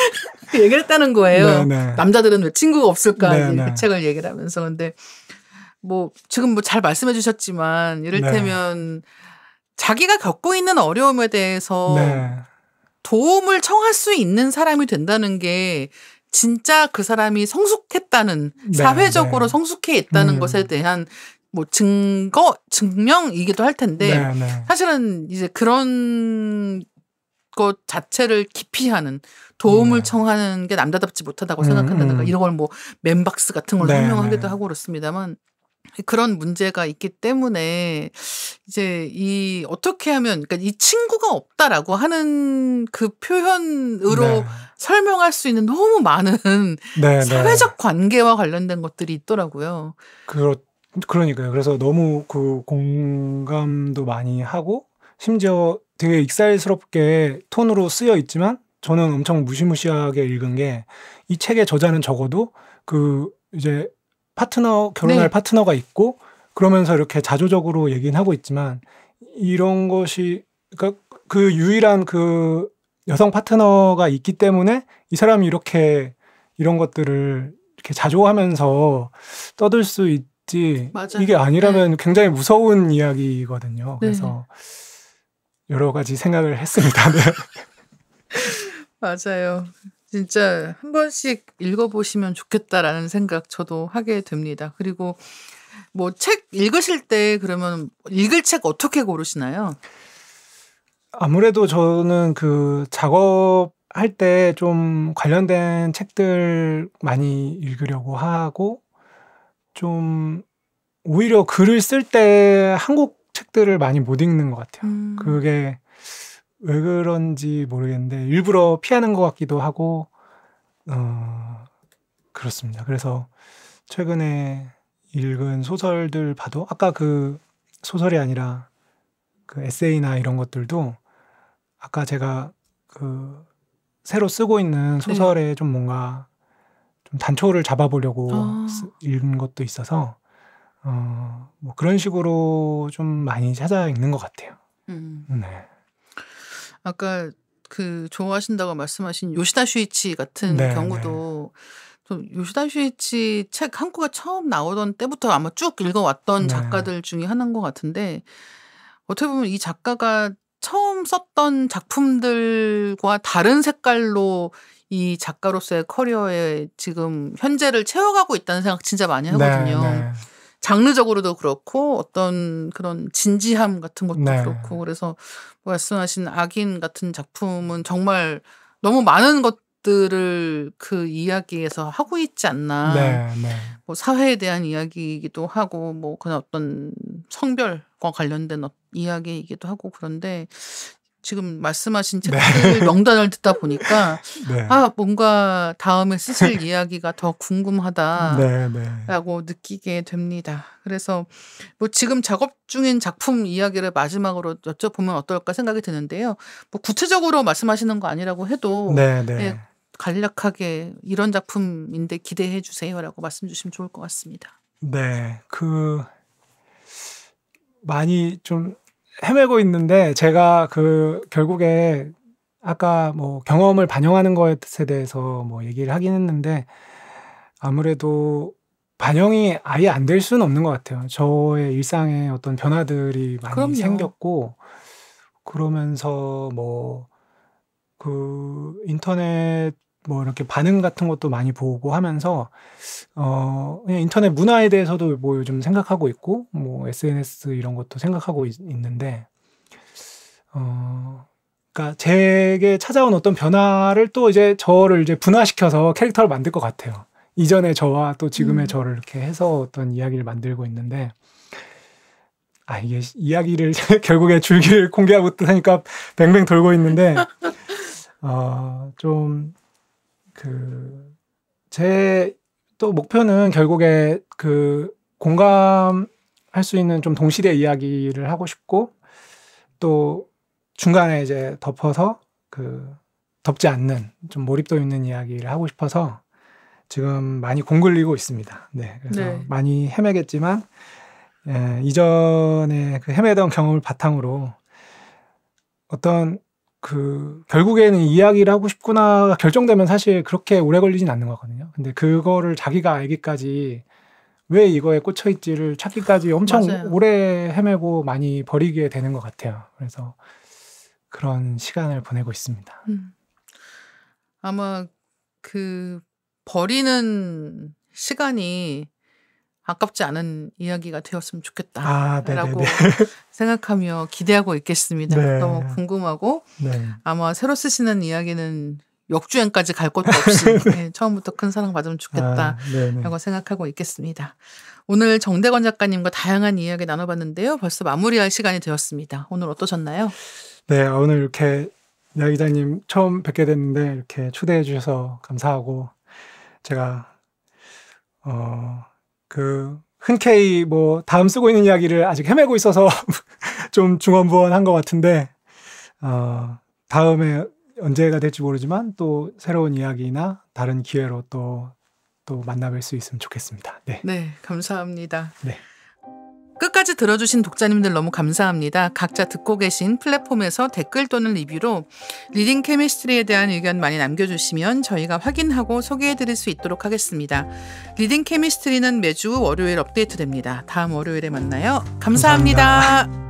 얘기를 했다는 거예요. 남자들은 왜 친구가 없을까 그 책을 얘기를 하면서. 근데 뭐 지금 뭐 잘 말씀해 주셨지만 이를테면 자기가 겪고 있는 어려움에 대해서 도움을 청할 수 있는 사람이 된다는 게 진짜 그 사람이 성숙했다는 사회적으로 성숙해 있다는 것에 대한 뭐 증명이기도 할 텐데 사실은 이제 그런 것 자체를 기피하는 도움을 청하는 게 남자답지 못하다고 생각한다든가 이런 걸 뭐 맨박스 같은 걸 설명하기도 하고 그렇습니다만 그런 문제가 있기 때문에 이제 이 어떻게 하면 그러니까 이 친구가 없다라고 하는 그 표현으로 설명할 수 있는 너무 많은 사회적 관계와 관련된 것들이 있더라고요. 그러니까요. 그래서 너무 그 공감도 많이 하고 심지어 되게 익살스럽게 톤으로 쓰여 있지만 저는 엄청 무시무시하게 읽은 게 이 책의 저자는 적어도 그 이제 결혼할 파트너가 있고 그러면서 이렇게 자조적으로 얘기는 하고 있지만 이런 것이 그러니까 그 유일한 그 여성 파트너가 있기 때문에 이 사람이 이렇게 이런 것들을 이렇게 자조하면서 떠들 수 있지 이게 아니라면 굉장히 무서운 이야기거든요. 그래서 여러 가지 생각을 했습니다. 맞아요. 진짜 한 번씩 읽어보시면 좋겠다라는 생각 저도 하게 됩니다. 그리고 뭐 책 읽으실 때 그러면 읽을 책 어떻게 고르시나요? 아무래도 저는 그 작업할 때 좀 관련된 책들 많이 읽으려고 하고 좀 오히려 글을 쓸 때 한국 책들을 많이 못 읽는 것 같아요. 그게 왜 그런지 모르겠는데 일부러 피하는 것 같기도 하고 그렇습니다. 그래서 최근에 읽은 소설들 봐도 아까 그 소설이 아니라 그 에세이나 이런 것들도 아까 제가 그 새로 쓰고 있는 소설에 좀 뭔가 좀 단초를 잡아보려고 읽은 것도 있어서 뭐 그런 식으로 좀 많이 찾아 읽는 것 같아요. 아까 그 좋아하신다고 말씀하신 요시다 슈이치 같은 경우도 좀 요시다 슈이치 책 한국에 처음 나오던 때부터 아마 쭉 읽어왔던 작가들 중에 하나인 것 같은데 어떻게 보면 이 작가가 처음 썼던 작품들과 다른 색깔로 이 작가로서의 커리어에 지금 현재를 채워가고 있다는 생각 진짜 많이 하거든요. 장르적으로도 그렇고 어떤 그런 진지함 같은 것도 그렇고 그래서 말씀하신 악인 같은 작품은 정말 너무 많은 것들을 그 이야기에서 하고 있지 않나. 뭐 사회에 대한 이야기이기도 하고 뭐 그런 어떤 성별과 관련된 이야기이기도 하고 그런데 지금 말씀하신 책들 명단을 듣다 보니까 뭔가 다음에 쓰실 이야기가 더 궁금하다라고 느끼게 됩니다. 그래서 뭐 지금 작업 중인 작품 이야기를 마지막으로 여쭤보면 어떨까 생각이 드는데요. 뭐 구체적으로 말씀하시는 거 아니라고 해도 간략하게 이런 작품인데 기대해 주세요라고 말씀 주시면 좋을 것 같습니다. 많이 좀 헤매고 있는데 제가 결국에 아까 뭐 경험을 반영하는 것에 대해서 뭐 얘기를 하긴 했는데 아무래도 반영이 아예 안 될 수는 없는 것 같아요. 저의 일상에 어떤 변화들이 많이 생겼고 그러면서 뭐 그 인터넷 뭐 이렇게 반응 같은 것도 많이 보고 하면서 그냥 인터넷 문화에 대해서도 뭐 요즘 생각하고 있고 뭐 SNS 이런 것도 생각하고 있는데 그러니까 제게 찾아온 어떤 변화를 또 이제 저를 이제 분화시켜서 캐릭터를 만들 것 같아요. 이전의 저와 또 지금의 저를 이렇게 해서 어떤 이야기를 만들고 있는데, 이게 이야기를 결국에 줄기를 공개하고 또 하니까 뱅뱅 돌고 있는데, 제 또 목표는 결국에 공감할 수 있는 좀 동시대 이야기를 하고 싶고, 또 중간에 이제 덮어서 덮지 않는 좀 몰입도 있는 이야기를 하고 싶어서 지금 많이 공글리고 있습니다. 네, 그래서 네. 많이 헤매겠지만 이전에 헤매던 경험을 바탕으로 어떤 결국에는 이야기를 하고 싶구나가 결정되면 사실 그렇게 오래 걸리진 않는 거거든요. 근데 그거를 자기가 알기까지 왜 이거에 꽂혀있지를 찾기까지 엄청 맞아요. 오래 헤매고 많이 버리게 되는 것 같아요. 그래서 그런 시간을 보내고 있습니다. 아마 버리는 시간이 아깝지 않은 이야기가 되었으면 좋겠다라고 생각하며 기대하고 있겠습니다. 네. 너무 궁금하고 네. 아마 새로 쓰시는 이야기는 역주행까지 갈 것도 없이 네, 처음부터 큰 사랑 받으면 좋겠다라고 생각하고 있겠습니다. 오늘 정대건 작가님과 다양한 이야기 나눠봤는데요. 벌써 마무리할 시간이 되었습니다. 오늘 어떠셨나요? 네, 오늘 이렇게 야 기자님 처음 뵙게 됐는데 이렇게 초대해 주셔서 감사하고, 제가 흔쾌히 다음 쓰고 있는 이야기를 아직 헤매고 있어서 좀 중언부언한 것 같은데, 다음에 언제가 될지 모르지만 또 새로운 이야기나 다른 기회로 또 만나뵐 수 있으면 좋겠습니다. 네. 네, 감사합니다. 네. 끝까지 들어주신 독자님들 너무 감사합니다. 각자 듣고 계신 플랫폼에서 댓글 또는 리뷰로 리딩 케미스트리에 대한 의견 많이 남겨주시면 저희가 확인하고 소개해드릴 수 있도록 하겠습니다. 리딩 케미스트리는 매주 월요일 업데이트됩니다. 다음 월요일에 만나요. 감사합니다.